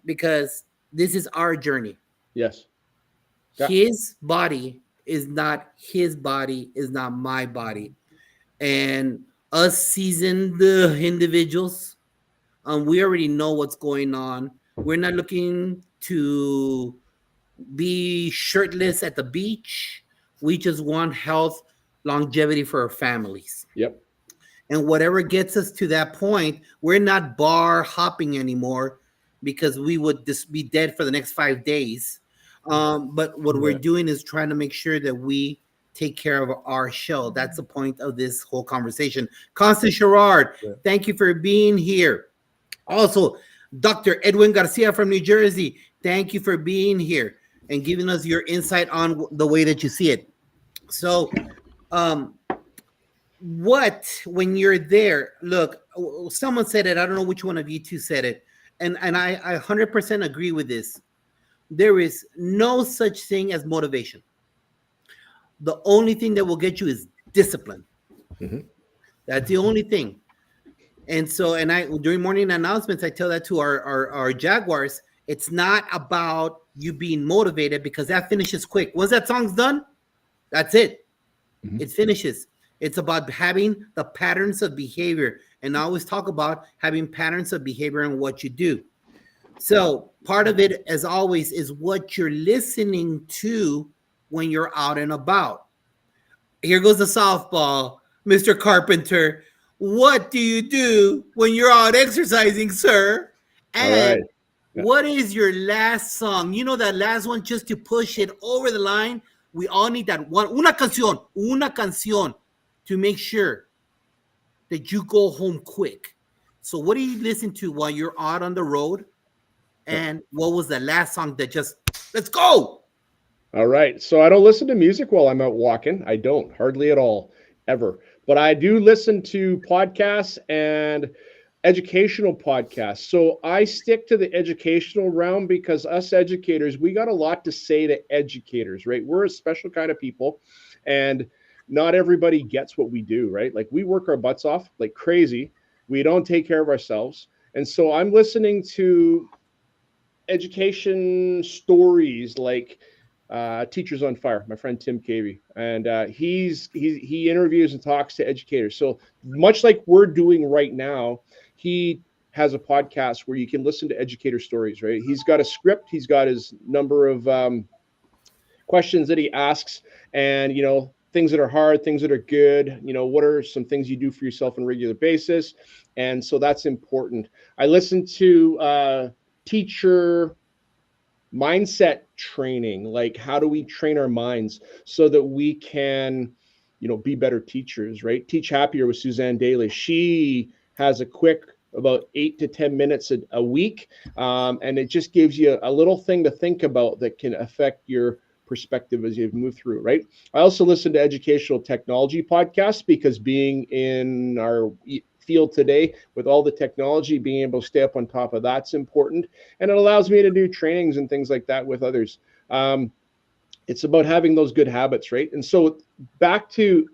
because this is our journey. Yes. Yeah. His body is not his body, is not my body. And us seasoned individuals, we already know what's going on. We're not looking to be shirtless at the beach. We just want health, longevity for our families. Yep. And whatever gets us to that point, we're not bar hopping anymore because we would just be dead for the next 5 days. But what we're doing is trying to make sure that we take care of our shell. That's the point of this whole conversation. Constance Sherrard, thank you for being here. Also, Dr. Edwin Garcia from New Jersey, thank you for being here and giving us your insight on the way that you see it. So, when you're there, look, someone said it. I don't know which one of you two said it. And I 100% agree with this. There is no such thing as motivation. The only thing that will get you is discipline. Mm-hmm. That's the only thing. And so, and I during morning announcements, I tell that to our Jaguars. It's not about you being motivated, because that finishes quick. Once that song's done, that's it. Mm-hmm. It finishes. It's about having the patterns of behavior. And I always talk about having patterns of behavior in what you do. So part of it, as always, is what you're listening to when you're out and about. Here goes the softball, Mr. Carpenter. What do you do when you're out exercising, sir? And All right. Yeah. what is your last song? You know, that last one, just to push it over the line. We all need that one. Una canción to make sure that you go home quick. So what do you listen to while you're out on the road? And what was the last song that just, let's go? All right. So I don't listen to music while I'm out walking. I don't, hardly at all, ever. But I do listen to podcasts and educational podcasts. So I stick to the educational realm, because us educators, we got a lot to say to educators, right? We're a special kind of people, and not everybody gets what we do, right? Like, we work our butts off like crazy. We don't take care of ourselves. And so I'm listening to education stories like Teachers on Fire, my friend Tim Cavey, and he interviews and talks to educators. So much like we're doing right now, he has a podcast where you can listen to educator stories, right? He's got a script, he's got his number of questions that he asks, and things that are hard, things that are good, what are some things you do for yourself on a regular basis. And so that's important. I listen to teacher mindset training, like how do we train our minds so that we can be better teachers, right? Teach Happier with Suzanne Daly. She has a quick about 8 to 10 minutes a week, and it just gives you a little thing to think about that can affect your perspective as you move through, right? I also listen to educational technology podcasts, because being in our field today with all the technology, being able to stay up on top of that's important, and it allows me to do trainings and things like that with others. It's about having those good habits, right? And so back to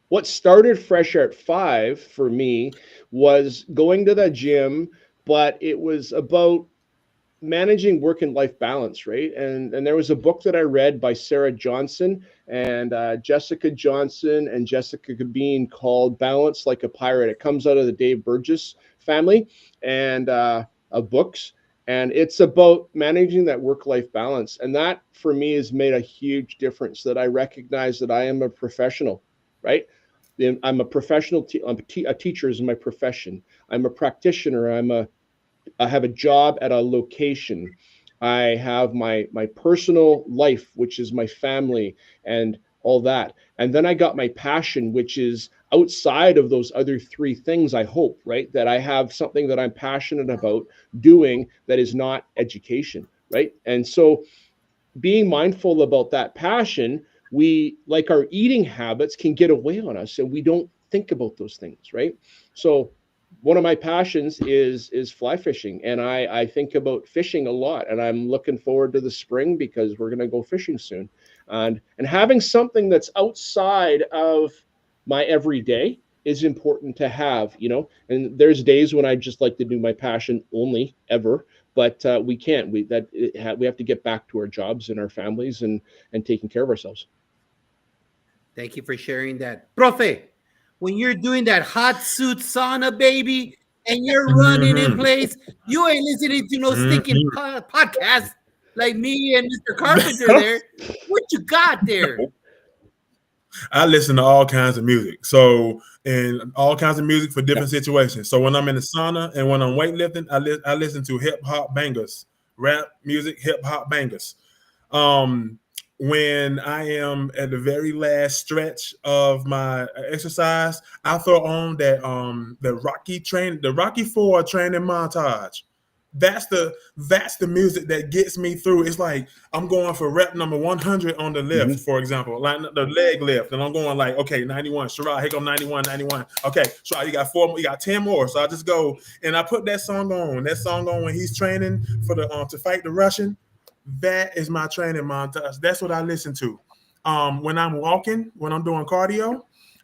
what started Fresh Air at 5 for me was going to the gym, but it was about managing work and life balance, right? And there was a book that I read by Sarah Johnson and Jessica Johnson and Jessica Cabine called Balance Like a Pirate. It comes out of the Dave Burgess family and of books. And it's about managing that work-life balance. And that, for me, has made a huge difference, that I recognize that I am a professional, right? I'm a professional. A teacher is my profession. I'm a practitioner. I have a job at a location. I have my personal life, which is my family and all that. And then I got my passion, which is outside of those other three things, I hope, right? That I have something that I'm passionate about doing that is not education, right? And so being mindful about that passion, we, like our eating habits, can get away on us and we don't think about those things, right? So one of my passions is fly fishing, and I think about fishing a lot, and I'm looking forward to the spring because we're going to go fishing soon. And having something that's outside of my everyday is important to have, and there's days when I just like to do my passion only ever, but we can't. We have to get back to our jobs and our families and taking care of ourselves. Thank you for sharing that. Profe, when you're doing that hot suit sauna, baby, and you're running in place, you ain't listening to no stinking podcast like me and Mr. Carpenter there. What you got there? I listen to all kinds of music. So, and all kinds of music for different situations. So when I'm in the sauna and when I'm weightlifting, I listen to hip hop bangers, rap music, hip hop bangers. When I am at the very last stretch of my exercise, I throw on that the Rocky 4 training montage. that's the music that gets me through. It's like I'm going for rep number 100 on the lift, for example, like the leg lift, and I'm going like, okay, 91, Sherrod, here go 91. Okay, Sherrod, you got 4 more, you got 10 more. So I just go and I put that song on when he's training for the to fight the Russian. That is my training montage. That's what I listen to. When I'm walking, when I'm doing cardio.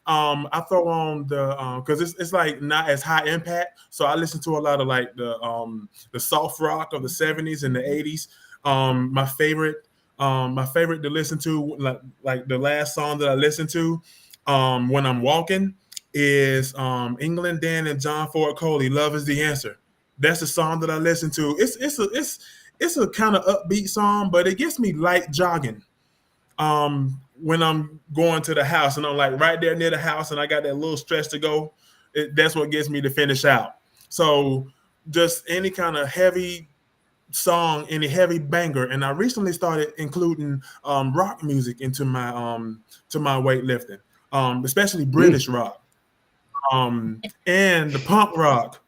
I throw on the because it's like not as high impact, so I listen to a lot of like the soft rock of the 70s and the 80s. My favorite to listen to, like the last song that I listened to when I'm walking is England Dan and John Ford Coley, "Love Is the Answer." That's the song that I listen to. It's a kind of upbeat song, but it gets me light jogging. When I'm going to the house and I'm like right there near the house and I got that little stretch to go, that's what gets me to finish out. So just any kind of heavy song, any heavy banger. And I recently started including rock music into my weightlifting, especially British rock, and the punk rock.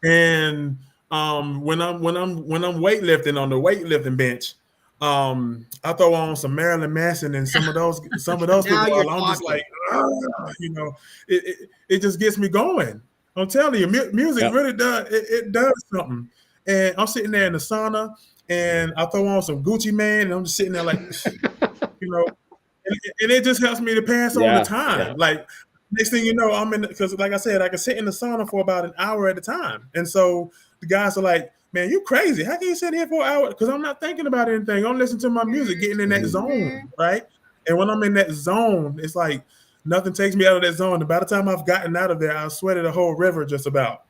And when I'm weightlifting on the weightlifting bench, I throw on some Marilyn Manson and some of those Now people. you're I'm just talking. like, it just gets me going. I'm telling you, music really does. It does something. And I'm sitting there in the sauna, and I throw on some Gucci Mane, and I'm just sitting there like, and it just helps me to pass on the time. Yeah. Like next thing you know, I'm in because, like I said, I can sit in the sauna for about an hour at a time, and so the guys are like, "Man, you crazy? How can you sit here for an hour?" Because I'm not thinking about anything. I'm listening to my music, getting in that zone, right? And when I'm in that zone, it's like nothing takes me out of that zone. And by the time I've gotten out of there, I've sweated a whole river just about.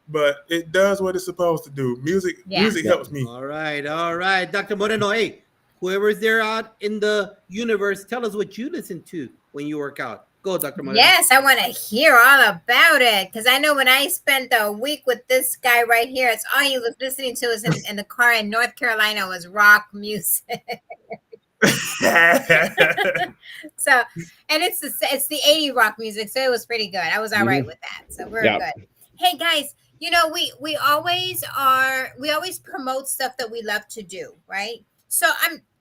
But it does what it's supposed to do. Music helps me. All right, Dr. Moreno. Hey, whoever's there out in the universe, tell us what you listen to when you work out. Go, Dr. Moreno. Yes, I want to hear all about it because I know when I spent a week with this guy right here, it's all he was listening to is in the car in North Carolina was rock music. So, and it's the 80 rock music, so it was pretty good. I was all right with that, so we're good. Hey guys, we always promote stuff that we love to do, right? So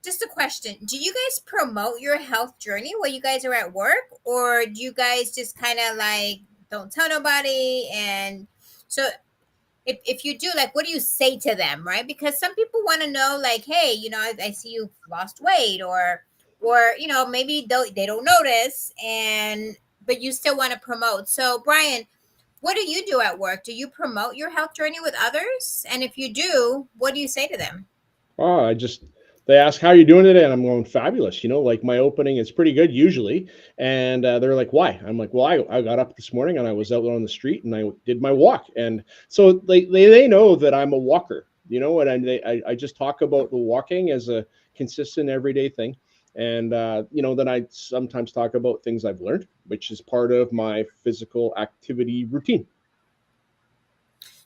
just a question. Do you guys promote your health journey while you guys are at work, or do you guys just kind of like don't tell nobody? And so if you do, like, what do you say to them, right? Because some people want to know, like, hey, I see you lost weight, or maybe they don't notice, but you still want to promote. So Brian, what do you do at work? Do you promote your health journey with others? And if you do, what do you say to them? They ask, how are you doing today? And I'm going, fabulous. Like my opening is pretty good usually. And they're like, why? I'm like, well, I got up this morning and I was out on the street and I did my walk. And so they know that I'm a walker, and I just talk about the walking as a consistent everyday thing. And, then I sometimes talk about things I've learned, which is part of my physical activity routine.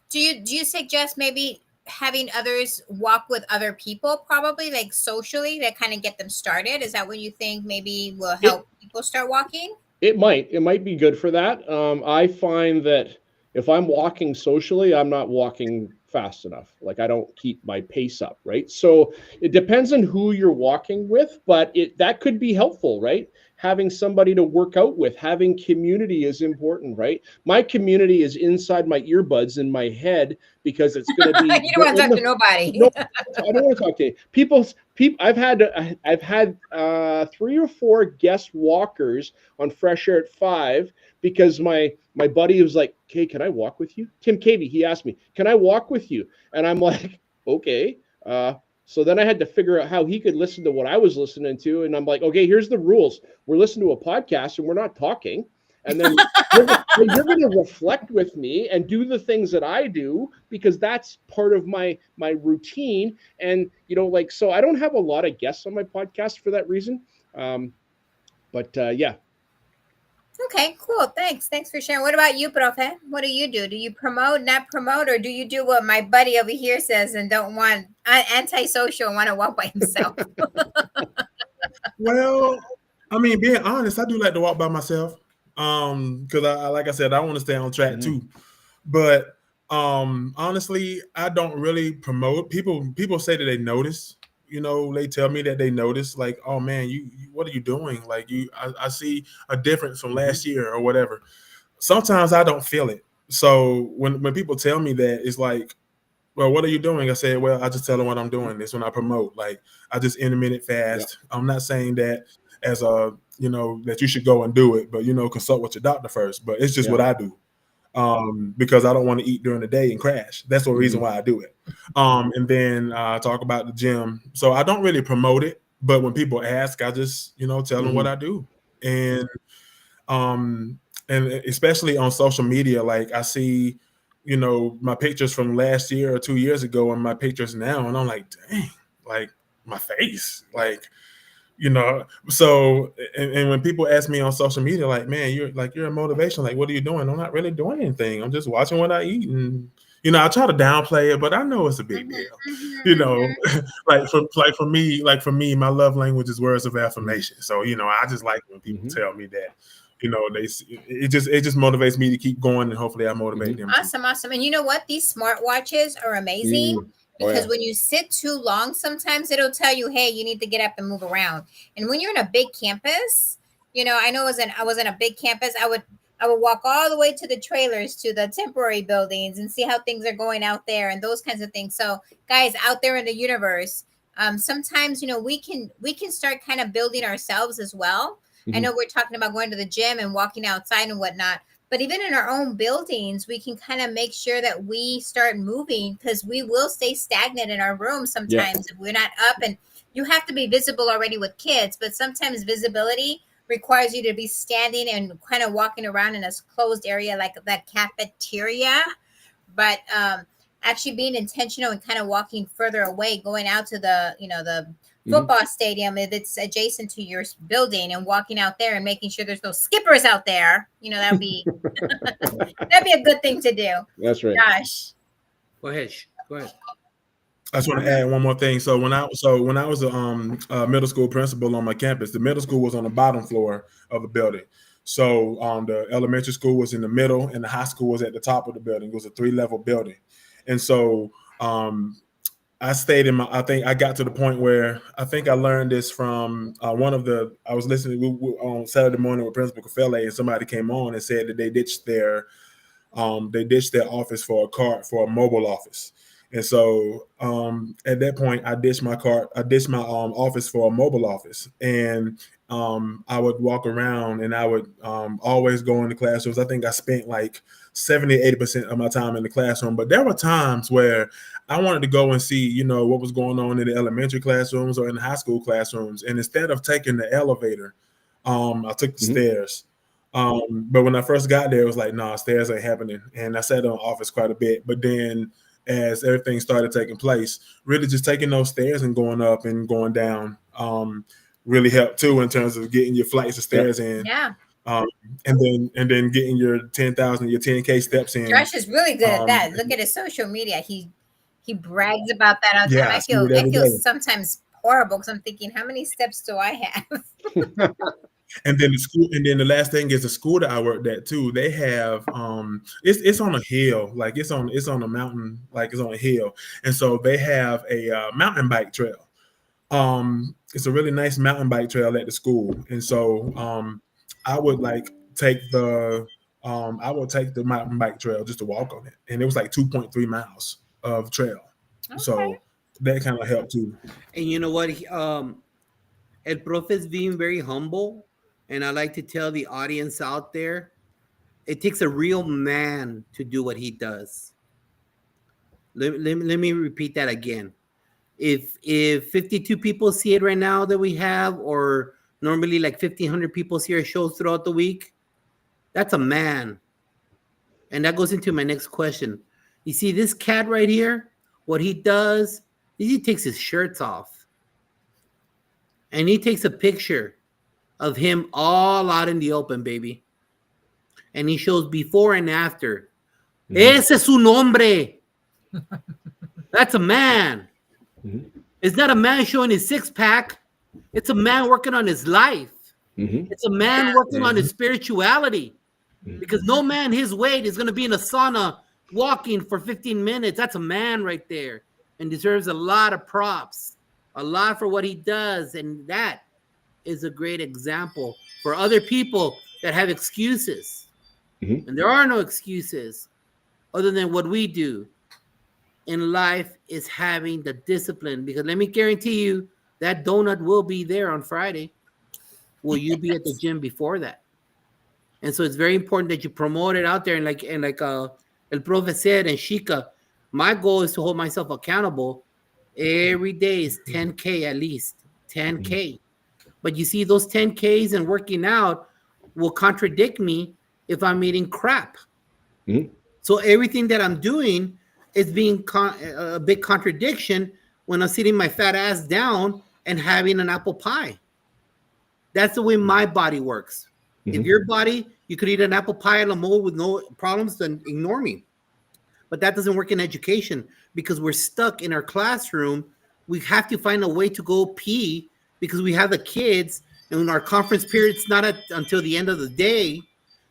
Do you suggest maybe having others walk with other people, probably like socially, to kind of get them started? Is that what you think maybe will help people start walking? It might be good for that. I find that if I'm walking socially, I'm not walking fast enough. Like I don't keep my pace up, right? So it depends on who you're walking with, but that could be helpful, right? Having somebody to work out with, having community is important, right? My community is inside my earbuds in my head because it's going to be. You don't want to talk to nobody. No, I don't want to talk to you. People. I've had 3 or 4 guest walkers on Fresh Air at 5 because my buddy was like, "Hey, can I walk with you?" Tim Cavey, he asked me, "Can I walk with you?" And I'm like, "Okay." So then I had to figure out how he could listen to what I was listening to. And I'm like, okay, here's the rules. We're listening to a podcast and we're not talking. And then you're going to reflect with me and do the things that I do because that's part of my routine. And, so I don't have a lot of guests on my podcast for that reason. Yeah. Okay, cool. Thanks for sharing. What about you, Profe? What do you do? Do you promote, not promote, or do you do what my buddy over here says and don't want antisocial and want to walk by himself? Well, I mean, being honest, I do like to walk by myself. Because like I said, I want to stay on track too. But Honestly, I don't really promote. People say that they notice. You know, they tell me that they notice, like, oh man, you what are you doing? Like I see a difference from last year or whatever. Sometimes I don't feel it. So when people tell me that, it's like, well, what are you doing? I said, well, I just tell them what I'm doing. This when I promote. Like I just intermittent fast. I'm not saying that as a, you know, that you should go and do it, but you know, consult with your doctor first. But it's just what I do. Because I don't want to eat during the day and crash. That's the reason why I do it. And then talk about the gym. So I don't really promote it, but when people ask, I just, you know, tell them what I do. And especially on social media, like I see, you know, my pictures from last year or 2 years ago and my pictures now, and I'm like, dang, like my face, like, you know. So and when people ask me on social media, like, man, you're a motivation, like what are you doing? I'm not really doing anything. I'm just watching what I eat, and you know, I try to downplay it, but I know it's a big deal. You know, like for me, my love language is words of affirmation. So you know, I just like when people tell me that, you know, it just motivates me to keep going, and hopefully I motivate them. Awesome. And you know what? These smartwatches are amazing. Because when you sit too long, sometimes it'll tell you, hey, you need to get up and move around. And when you're in a big campus, you know, I was in a big campus. I would walk all the way to the trailers, to the temporary buildings, and see how things are going out there and those kinds of things. So guys out there in the universe, sometimes, you know, we can start kind of building ourselves as well. I know we're talking about going to the gym and walking outside and whatnot, but even in our own buildings, we can kind of make sure that we start moving, because we will stay stagnant in our room sometimes if we're not up. And you have to be visible already with kids, but sometimes visibility requires you to be standing and kind of walking around in a closed area like that cafeteria. But actually being intentional and kind of walking further away, going out to the, you know, the football stadium if it's adjacent to your building, and walking out there and making sure there's no skippers out there, you know, that'd be a good thing to do. That's right. Gosh. Go ahead. I just want to add one more thing. So when I was a middle school principal on my campus, the middle school was on the bottom floor of the building. So the elementary school was in the middle, and the high school was at the top of the building. It was a 3-level building, and so I stayed I think I got to the point where I think I learned this from I was listening on Saturday morning with Principal Kafele, and somebody came on and said that they ditched their office for a mobile office. And so at that point, I ditched my office for a mobile office, and I would walk around, and I would always go in the classrooms. I think I spent like 70-80% of my time in the classroom, but there were times where I wanted to go and see, you know, what was going on in the elementary classrooms or in the high school classrooms. And instead of taking the elevator, I took the stairs. But when I first got there, it was like, nah, stairs ain't happening. And I sat in the office quite a bit. But then as everything started taking place, really just taking those stairs and going up and going down really helped too, in terms of getting your flights of stairs in. Yeah. And then getting your 10,000, your 10K steps in. Josh is really good at that. Look at his social media. He brags about that all the time. I feel sometimes horrible, because I'm thinking, how many steps do I have? And then the last thing is the school that I worked at too. They have it's on a hill, like it's on a mountain, like it's on a hill, and so they have a mountain bike trail. It's a really nice mountain bike trail at the school, and so I would take the mountain bike trail just to walk on it, and it was like 2.3 miles of trail. Okay. So that kind of helped too. And you know what? El Profe is being very humble. And I like to tell the audience out there, it takes a real man to do what he does. Let me repeat that again. If 52 people see it right now that we have, or normally like 1,500 people see our shows throughout the week, that's a man. And that goes into my next question. You see this cat right here? What he does is he takes his shirts off. And he takes a picture of him all out in the open, baby. And he shows before and after. Ese es un hombre. That's a man. It's not a man showing his six-pack. It's a man working on his life. It's a man working on his spirituality. Because no man his weight is going to be in a sauna walking for 15 minutes. That's a man right there and deserves a lot of props, a lot for what he does. And that is a great example for other people that have excuses. Mhm. And there are no excuses other than what we do in life is having the discipline. Because let me guarantee you, that donut will be there on Friday. Will you be at the gym before that? And so it's very important that you promote it out there. And like El Profe said, and Shika, my goal is to hold myself accountable. Every day is 10K at least, 10K. But you see, those 10Ks and working out will contradict me if I'm eating crap. Mhm. So everything that I'm doing is being a big contradiction when I'm sitting my fat ass down and having an apple pie. That's the way my body works. If Mhm. your body, you could eat an apple pie and a mole with no problems, then ignore me. But that doesn't work in education because we're stuck in our classroom. We have to find a way to go pee because we have the kids and our conference period's not until the end of the day.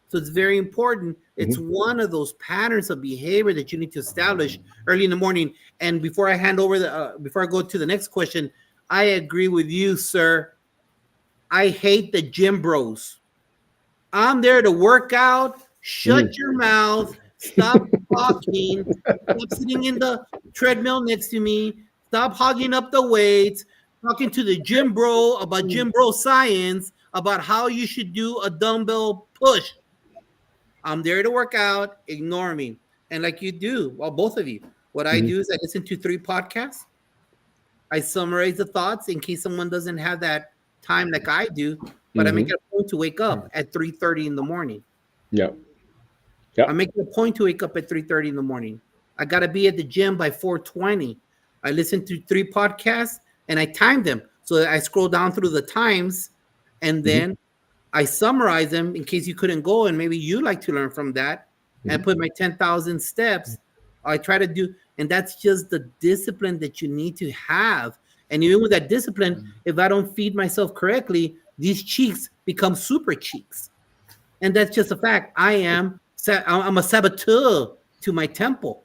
So it's very important. It's one of those patterns of behavior that you need to establish early in the morning. And before I hand over before I go to the next question, I agree with you, sir. I hate the gym bros. I'm there to work out. Shut your mouth. Stop talking. Stop sitting in the treadmill next to me. Stop hogging up the weights. Talking to the gym bro about gym bro science, about how you should do a dumbbell push. I'm there to work out. Ignore me. And like you do, well, both of you, what I do is I listen to 3 podcasts. I summarize the thoughts in case someone doesn't have that time like I do. But I make it a point to wake up at 3:30 in the morning. Yeah. I make it a point to wake up at 3:30 in the morning. I got to be at the gym by 4:20. I listen to 3 podcasts and I time them. So I scroll down through the times and then I summarize them in case you couldn't go and maybe you like to learn from that and put my 10,000 steps. I try to do, and that's just the discipline that you need to have. And even with that discipline, if I don't feed myself correctly, these cheeks become super cheeks. And that's just a fact. I'm a saboteur to my temple.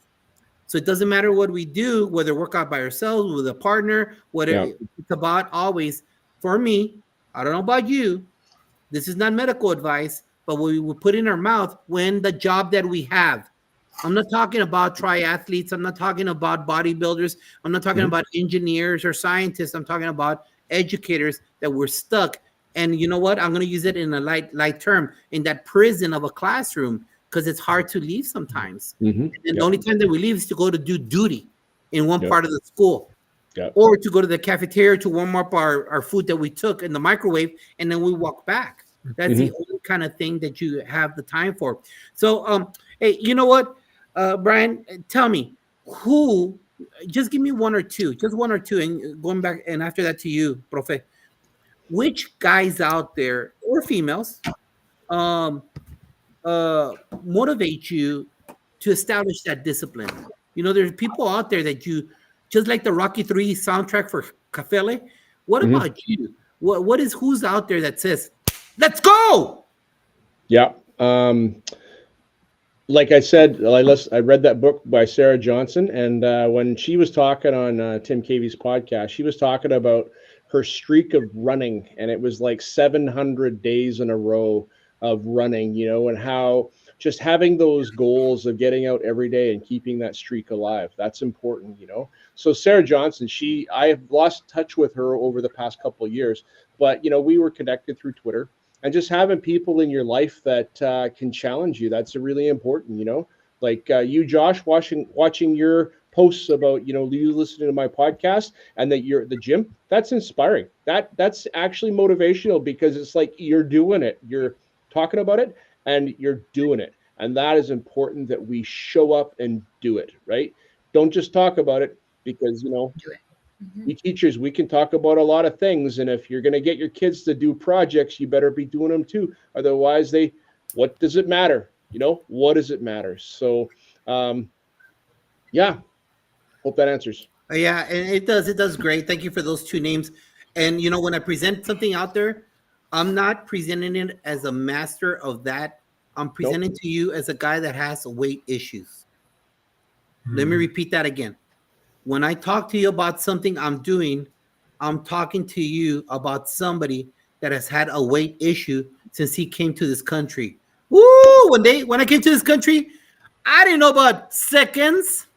So it doesn't matter what we do, whether work out by ourselves, with a partner, whatever it's about always. For me, I don't know about you, this is not medical advice, but we will put in our mouth when the job that we have. I'm not talking about triathletes. I'm not talking about bodybuilders. I'm not talking about engineers or scientists. I'm talking about educators that were stuck. And you know what? I'm going to use it in a light term, in that prison of a classroom, because it's hard to leave sometimes. And the only time that we leave is to go to do duty in one part of the school. Or to go to the cafeteria to warm up our food that we took in the microwave, and then we walk back. That's the only kind of thing that you have the time for. So, hey, you know what, Brian, tell me just give me one or two, and going back, and after that to you, Profe. Which guys out there or females motivate you to establish that discipline? You know, there's people out there that you, just like the Rocky 3 soundtrack for Cafele. What about you? Who's out there that says, let's go? Yeah. Like I said, I read that book by Sarah Johnson, and when she was talking on Tim Cavey's podcast, she was talking about her streak of running, and it was like 700 days in a row of running, you know, and how just having those goals of getting out every day and keeping that streak alive, that's important, you know. So Sarah Johnson, I have lost touch with her over the past couple of years, but, you know, we were connected through Twitter. And just having people in your life that can challenge you, that's really important, you know. Like you, Josh, watching your posts about, you know, you listening to my podcast and that you're at the gym, that's inspiring. That's actually motivational, because it's like you're doing it. You're talking about it and you're doing it. And that is important, that we show up and do it, right? Don't just talk about it, because, you know, we teachers, we can talk about a lot of things. And if you're going to get your kids to do projects, you better be doing them too. Otherwise, what does it matter? You know, what does it matter? So, yeah, hope that answers. Yeah, and it does great. Thank you for those 2 names. And, you know, when I present something out there, I'm not presenting it as a master of that. I'm presenting to you as a guy that has weight issues. Let me repeat that again. When I talk to you about something I'm doing, I'm talking to you about somebody that has had a weight issue since he came to this country. Woo! When I came to this country, I didn't know about seconds.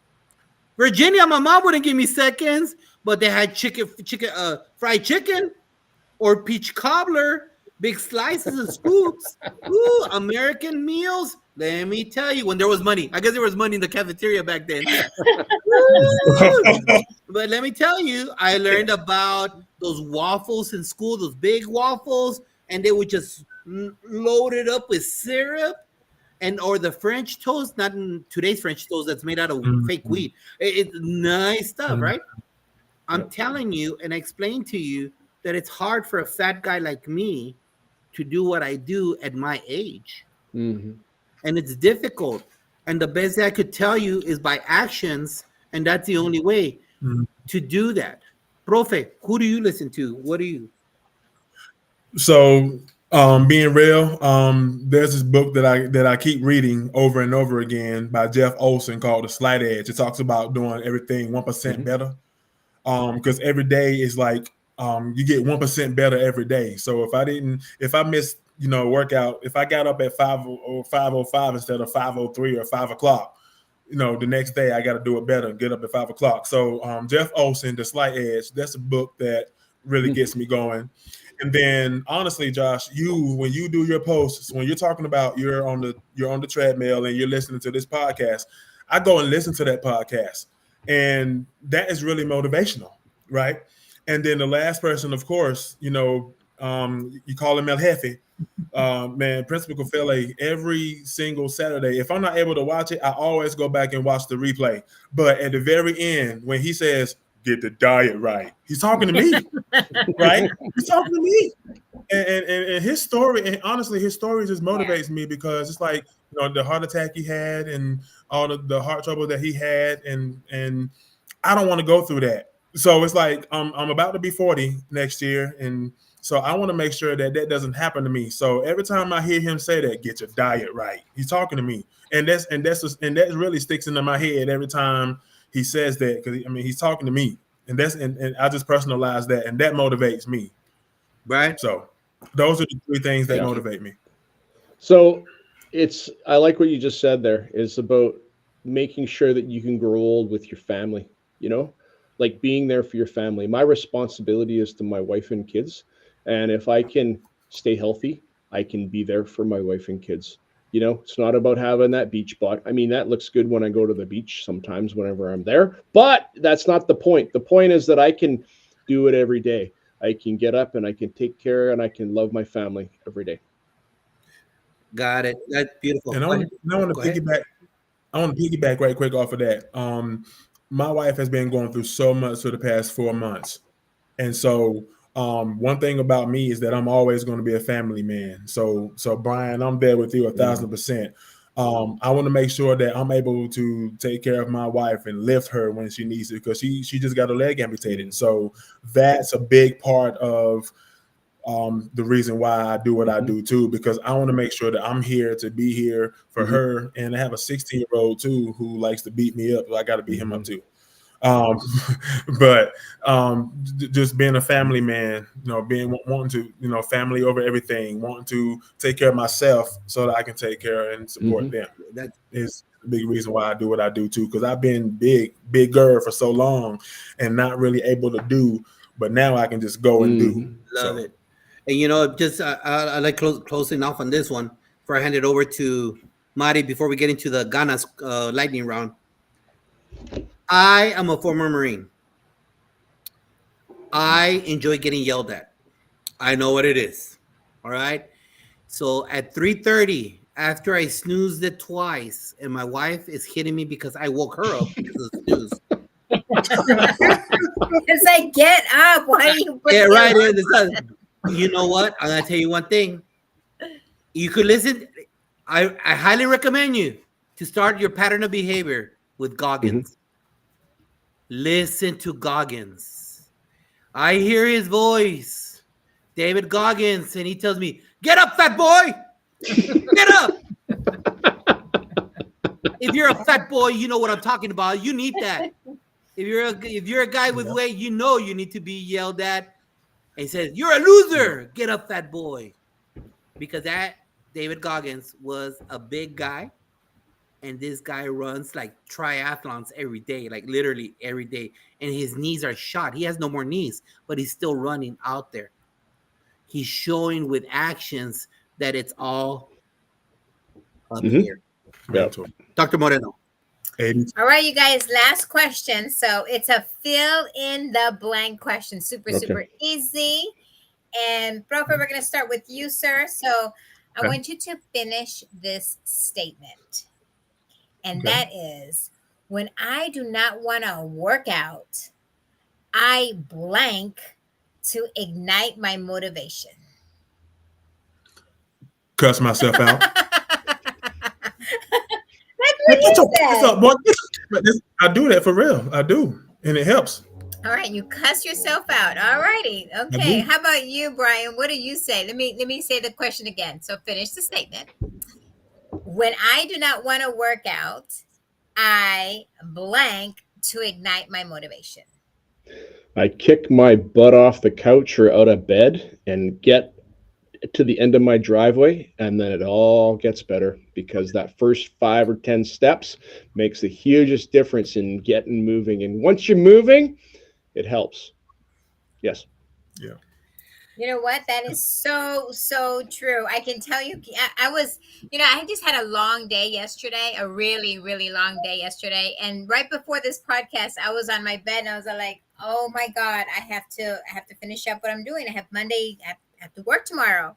Virginia, my mom wouldn't give me seconds, but they had fried chicken or peach cobbler, big slices and scoops. Ooh, American meals. Let me tell you, when there was money, I guess there was money in the cafeteria back then. But let me tell you, I learned about those waffles in school, those big waffles, and they would just load it up with syrup. Or the French toast, not in today's French toast that's made out of fake wheat. It's nice stuff, right? I'm telling you, and I explain to you that it's hard for a fat guy like me to do what I do at my age. And it's difficult. And the best thing I could tell you is by actions, and that's the only way to do that. Profe, who do you listen to? What do you? So, being real, there's this book that I keep reading over and over again by Jeff Olson called The Slight Edge. It talks about doing everything 1% better. Because every day is like you get 1% better every day. So if I missed, workout, if I got up at 5:05 instead of 5:03 or 5 o'clock, the next day I got to do it better and get up at 5 o'clock. So Jeff Olson, The Slight Edge, that's a book that really gets me going. And then honestly, Josh, when you do your posts, when you're talking about you're on the treadmill and you're listening to this podcast, I go and listen to that podcast. And that is really motivational, right? And then the last person, of course, you call him El Jefe. Man, Principal Kofele, every single Saturday, if I'm not able to watch it, I always go back and watch the replay. But at the very end, when he says, get the diet right, he's talking to me, right? He's talking to me. And his story, and honestly, his story just motivates me because it's like, the heart attack he had and all the heart trouble that he had. And I don't want to go through that. So it's like, I'm about to be 40 next year. And so I want to make sure that doesn't happen to me. So every time I hear him say that, get your diet right, he's talking to me. And that really sticks into my head every time he says that, because he's talking to me. And I just personalize that, and that motivates me. Right. So those are the three things that motivate me. So I like what you just said there. Is about making sure that you can grow old with your family, like being there for your family. My responsibility is to my wife and kids. And if I can stay healthy, I can be there for my wife and kids. It's not about having that beach butt. That looks good when I go to the beach sometimes whenever I'm there, but that's not the point. The point is that I can do it every day. I can get up and I can take care and I can love my family every day. Got it. That's beautiful. And I want to piggyback right quick off of that. My wife has been going through so much for the past 4 months. And so one thing about me is that I'm always going to be a family man. So Brian, I'm there with you 1,000%. I want to make sure that I'm able to take care of my wife and lift her when she needs it, because she just got her leg amputated. So that's a big part of the reason why I do what I do too, because I want to make sure that I'm here to be here for her. And I have a 16-year-old too who likes to beat me up. So I got to beat him up too. But just being a family man, wanting to, family over everything, wanting to take care of myself so that I can take care and support them. That is a big reason why I do what I do too, because I've been bigger for so long and not really able to do, but now I can just go and do. Love it. And just I like closing off on this one before I hand it over to Mari before we get into the Ghana's lightning round. I am a former Marine. I enjoy getting yelled at. I know what it is. All right. So at 3:30, after I snoozed it twice, and my wife is hitting me because I woke her up because of the snooze. It's like, get up. Why are you? Yeah, right. You know what? I'm gonna tell you one thing. You could listen. I highly recommend you to start your pattern of behavior with Goggins. Listen to Goggins. I hear his voice, David Goggins, and he tells me, "Get up, fat boy! Get up!" If you're a fat boy, you know what I'm talking about. You need that. If you're a guy with weight, you know you need to be yelled at. And he says, "You're a loser. Get up, fat boy." Because that David Goggins was a big guy, and this guy runs like triathlons every day, like literally every day, and his knees are shot. He has no more knees, but he's still running out there. He's showing with actions that it's all up here. Yeah. Dr. Moreno. 80s. All right, you guys, last question. So it's a fill in the blank question. Super easy. And Profe, we're going to start with you, sir. So I Okay. want you to finish this statement. And Okay. that is, when I do not want to work out, I blank to ignite my motivation. Cuss myself out. That's what you What's said. up, boy? I do that for real. I do, and it helps. All right, you cuss yourself out. All righty. Okay. How about you, Brian? What do you say? Let me say the question again. So finish the statement. When I do not want to work out, I blank to ignite my motivation. I kick my butt off the couch or out of bed and get to the end of my driveway, and then it all gets better because that first 5 or 10 steps makes the hugest difference in getting moving. And once you're moving, it helps. Yes. Yeah. You know what? That is so true. I can tell you, I was, I just had a long day yesterday, a really, really long day yesterday. And right before this podcast, I was on my bed and I was like, oh my God, I have to finish up what I'm doing. I have Monday, I have to work tomorrow.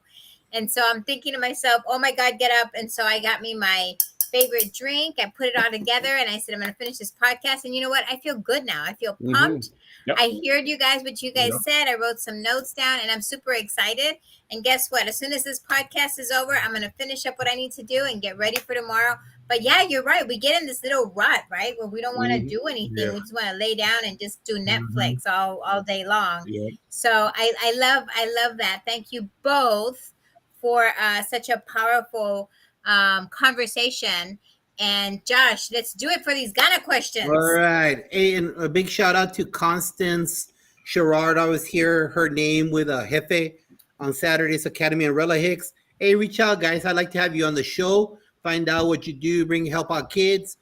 And so I'm thinking to myself, oh my God, get up. And so I got me my favorite drink. I put it all together and I said, I'm going to finish this podcast. And you know what? I feel good now. I feel pumped. Yep. I heard you guys, what you guys said. I wrote some notes down and I'm super excited. And guess what? As soon as this podcast is over, I'm going to finish up what I need to do and get ready for tomorrow. But yeah, you're right. We get in this little rut, right? Where we don't want to do anything. Yeah. We just want to lay down and just do Netflix all day long. Yeah. So I love that. Thank you both for such a powerful conversation. And Josh, let's do it for these Ghana questions. All right. Hey, and a big shout out to Constance Sherrard. I was here, her name with a Jefe on Saturday's Academy and Rella Hicks. Hey, reach out, guys. I'd like to have you on the show. Find out what you do, help out kids.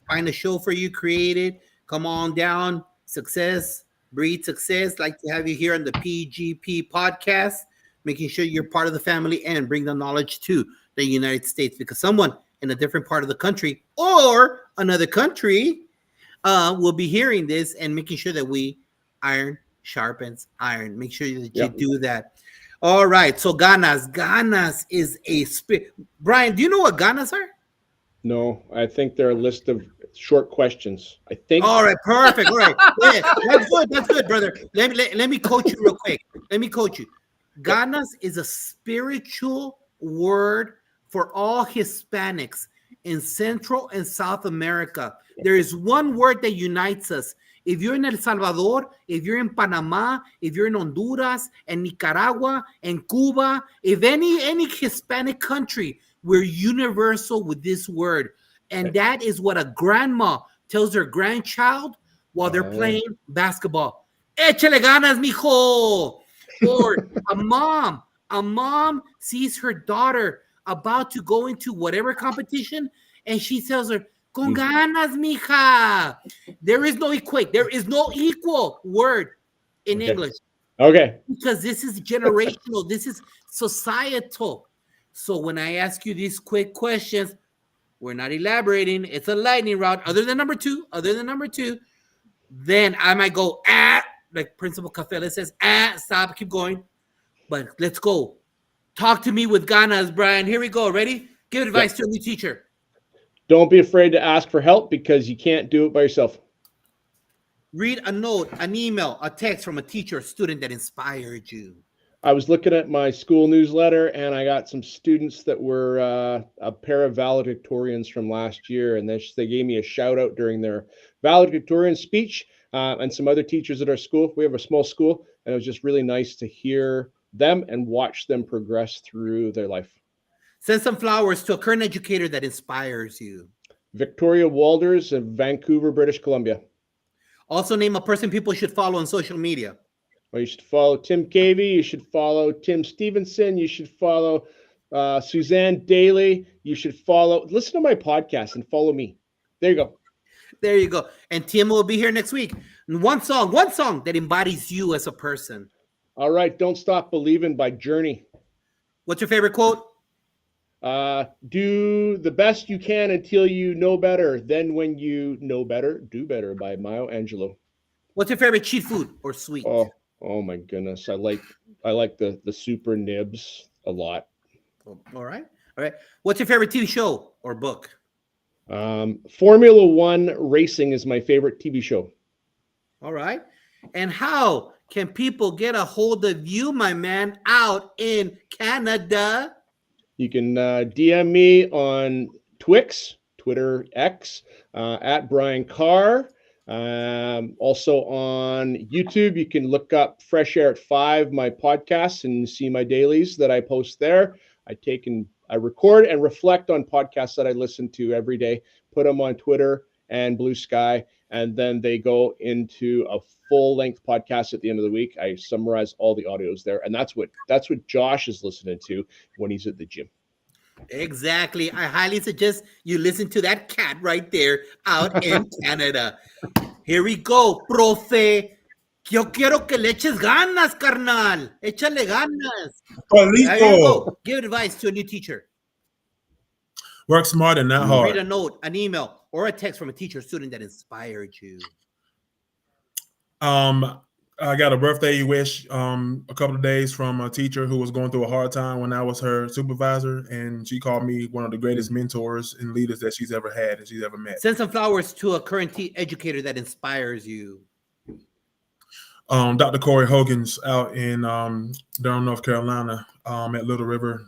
Find a show for you, create it. Come on down. Success, breed success. Like to have you here on the PGP podcast, making sure you're part of the family and bring the knowledge to the United States, because someone in a different part of the country or another country will be hearing this and making sure that iron sharpens iron. Make sure that you do that. All right. So Ganas is a spirit. Brian, do you know what Ganas are? No, I think they're a list of short questions. I think. All right. Perfect. All right. Yeah, that's good. That's good, brother. Let me coach you real quick. Let me coach you. Ganas is a spiritual word for all Hispanics in Central and South America. There is one word that unites us. If you're in El Salvador, if you're in Panama, if you're in Honduras and Nicaragua and Cuba, if any Hispanic country, we're universal with this word. And that is what a grandma tells her grandchild while they're playing basketball. Échale ganas, mijo. Or a mom sees her daughter about to go into whatever competition, and she tells her, con ganas, mija. There is no equate. There is no equal word in English. Okay. Because this is generational. This is societal. So when I ask you these quick questions, we're not elaborating. It's a lightning round. Other than number two, then I might go, like Principal Cafela says, stop, keep going. But let's go. Talk to me with Ganas, Brian. Here we go. Ready? Give advice to a new teacher. Don't be afraid to ask for help because you can't do it by yourself. Read a note, an email, a text from a teacher or student that inspired you. I was looking at my school newsletter and I got some students that were a pair of valedictorians from last year. And they gave me a shout out during their valedictorian speech and some other teachers at our school. We have a small school and it was just really nice to hear them and watch them progress through their life. Send some flowers to a current educator that inspires you. Victoria Walders of Vancouver, British Columbia. Also, name a person people should follow on social media. Well, you should follow Tim Cavey. You should follow Tim Stevenson. You should follow Suzanne Daly. You should listen to my podcast and follow me. There you go. There you go. And Tim will be here next week. And one song that embodies you as a person. All right. Don't Stop Believing by Journey. What's your favorite quote? Do the best you can until you know better. Then when you know better, do better by Maya Angelou. What's your favorite cheat food or sweet? Oh my goodness. I like the super nibs a lot. All right. What's your favorite TV show or book? Formula One racing is my favorite TV show. All right. And how can people get a hold of you, my man, out in Canada? You can DM me on Twitter X, at Brian Carr. Also on YouTube, you can look up Fresh Air at 5, my podcast, and see my dailies that I post there. I record and reflect on podcasts that I listen to every day, put them on Twitter and Blue Sky, and then they go into a full-length podcast at the end of the week. I summarize all the audios there, and that's what Josh is listening to when he's at the gym. Exactly. I highly suggest you listen to that cat right there out in Canada. Here we go, profe. Yo quiero que le eches ganas, carnal. Échale ganas. There you go. Give advice to a new teacher. Work smart and not hard. Read a note, an email, or a text from a teacher or student that inspired you. I got a birthday wish a couple of days from a teacher who was going through a hard time when I was her supervisor, and she called me one of the greatest mentors and leaders that she's ever had and she's ever met. Send some flowers to a current educator that inspires you. Dr. Corey Hogan's out in Durham, North Carolina, at Little River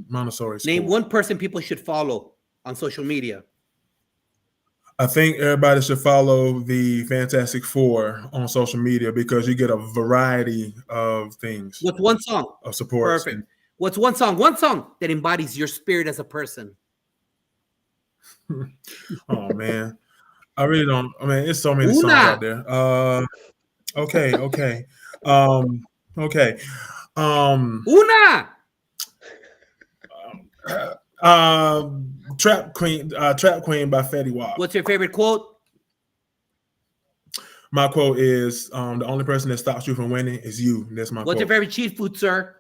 Montessori School. Name one person people should follow on social media. I think everybody should follow the Fantastic Four on social media because you get a variety of things. What's one song of support? Perfect. What's one song that embodies your spirit as a person? Oh man, I really don't. I mean, it's so many songs out there. Okay. Una. Trap Queen by Fetty Wap. What's your favorite quote? My quote is the only person that stops you from winning is you. That's my quote. What's your favorite cheat food, sir?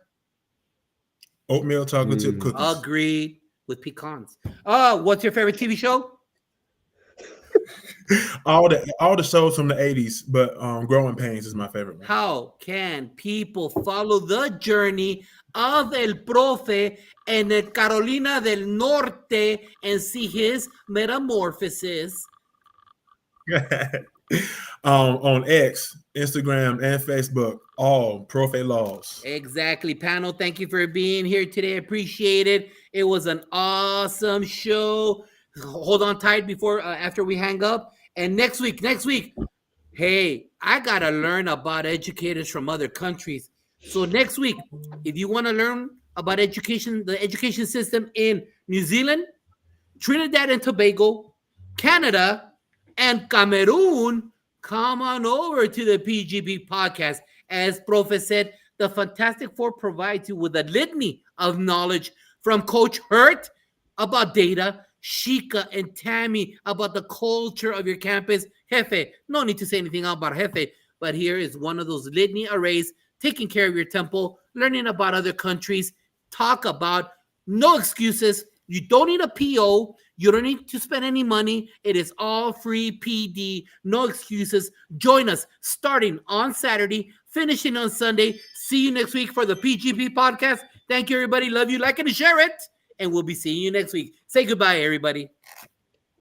Oatmeal chocolate chip cookies. Agreed with pecans. What's your favorite TV show? all the shows from the 80s, but Growing Pains is my favorite one. How can people follow the journey of El Profe in Carolina del Norte and see his metamorphosis? On X, Instagram, and Facebook, all Profe Laws. Exactly. Panel, thank you for being here today. Appreciate it. It was an awesome show. Hold on tight before after we hang up. And next week, hey, I gotta learn about educators from other countries. So next week, if you want to learn about education, the education system in New Zealand, Trinidad and Tobago, Canada, and Cameroon, come on over to the PGP podcast. As Profe said, the Fantastic Four provides you with a litany of knowledge from Coach Hurt about data, Shika and Tammy about the culture of your campus. Jefe, no need to say anything about Jefe, but here is one of those litany arrays, taking care of your temple, learning about other countries, talk about no excuses. You don't need a PO. You don't need to spend any money. It is all free PD, no excuses. Join us starting on Saturday, finishing on Sunday. See you next week for the PGP podcast. Thank you, everybody. Love you, like, and share it. And we'll be seeing you next week. Say goodbye, everybody.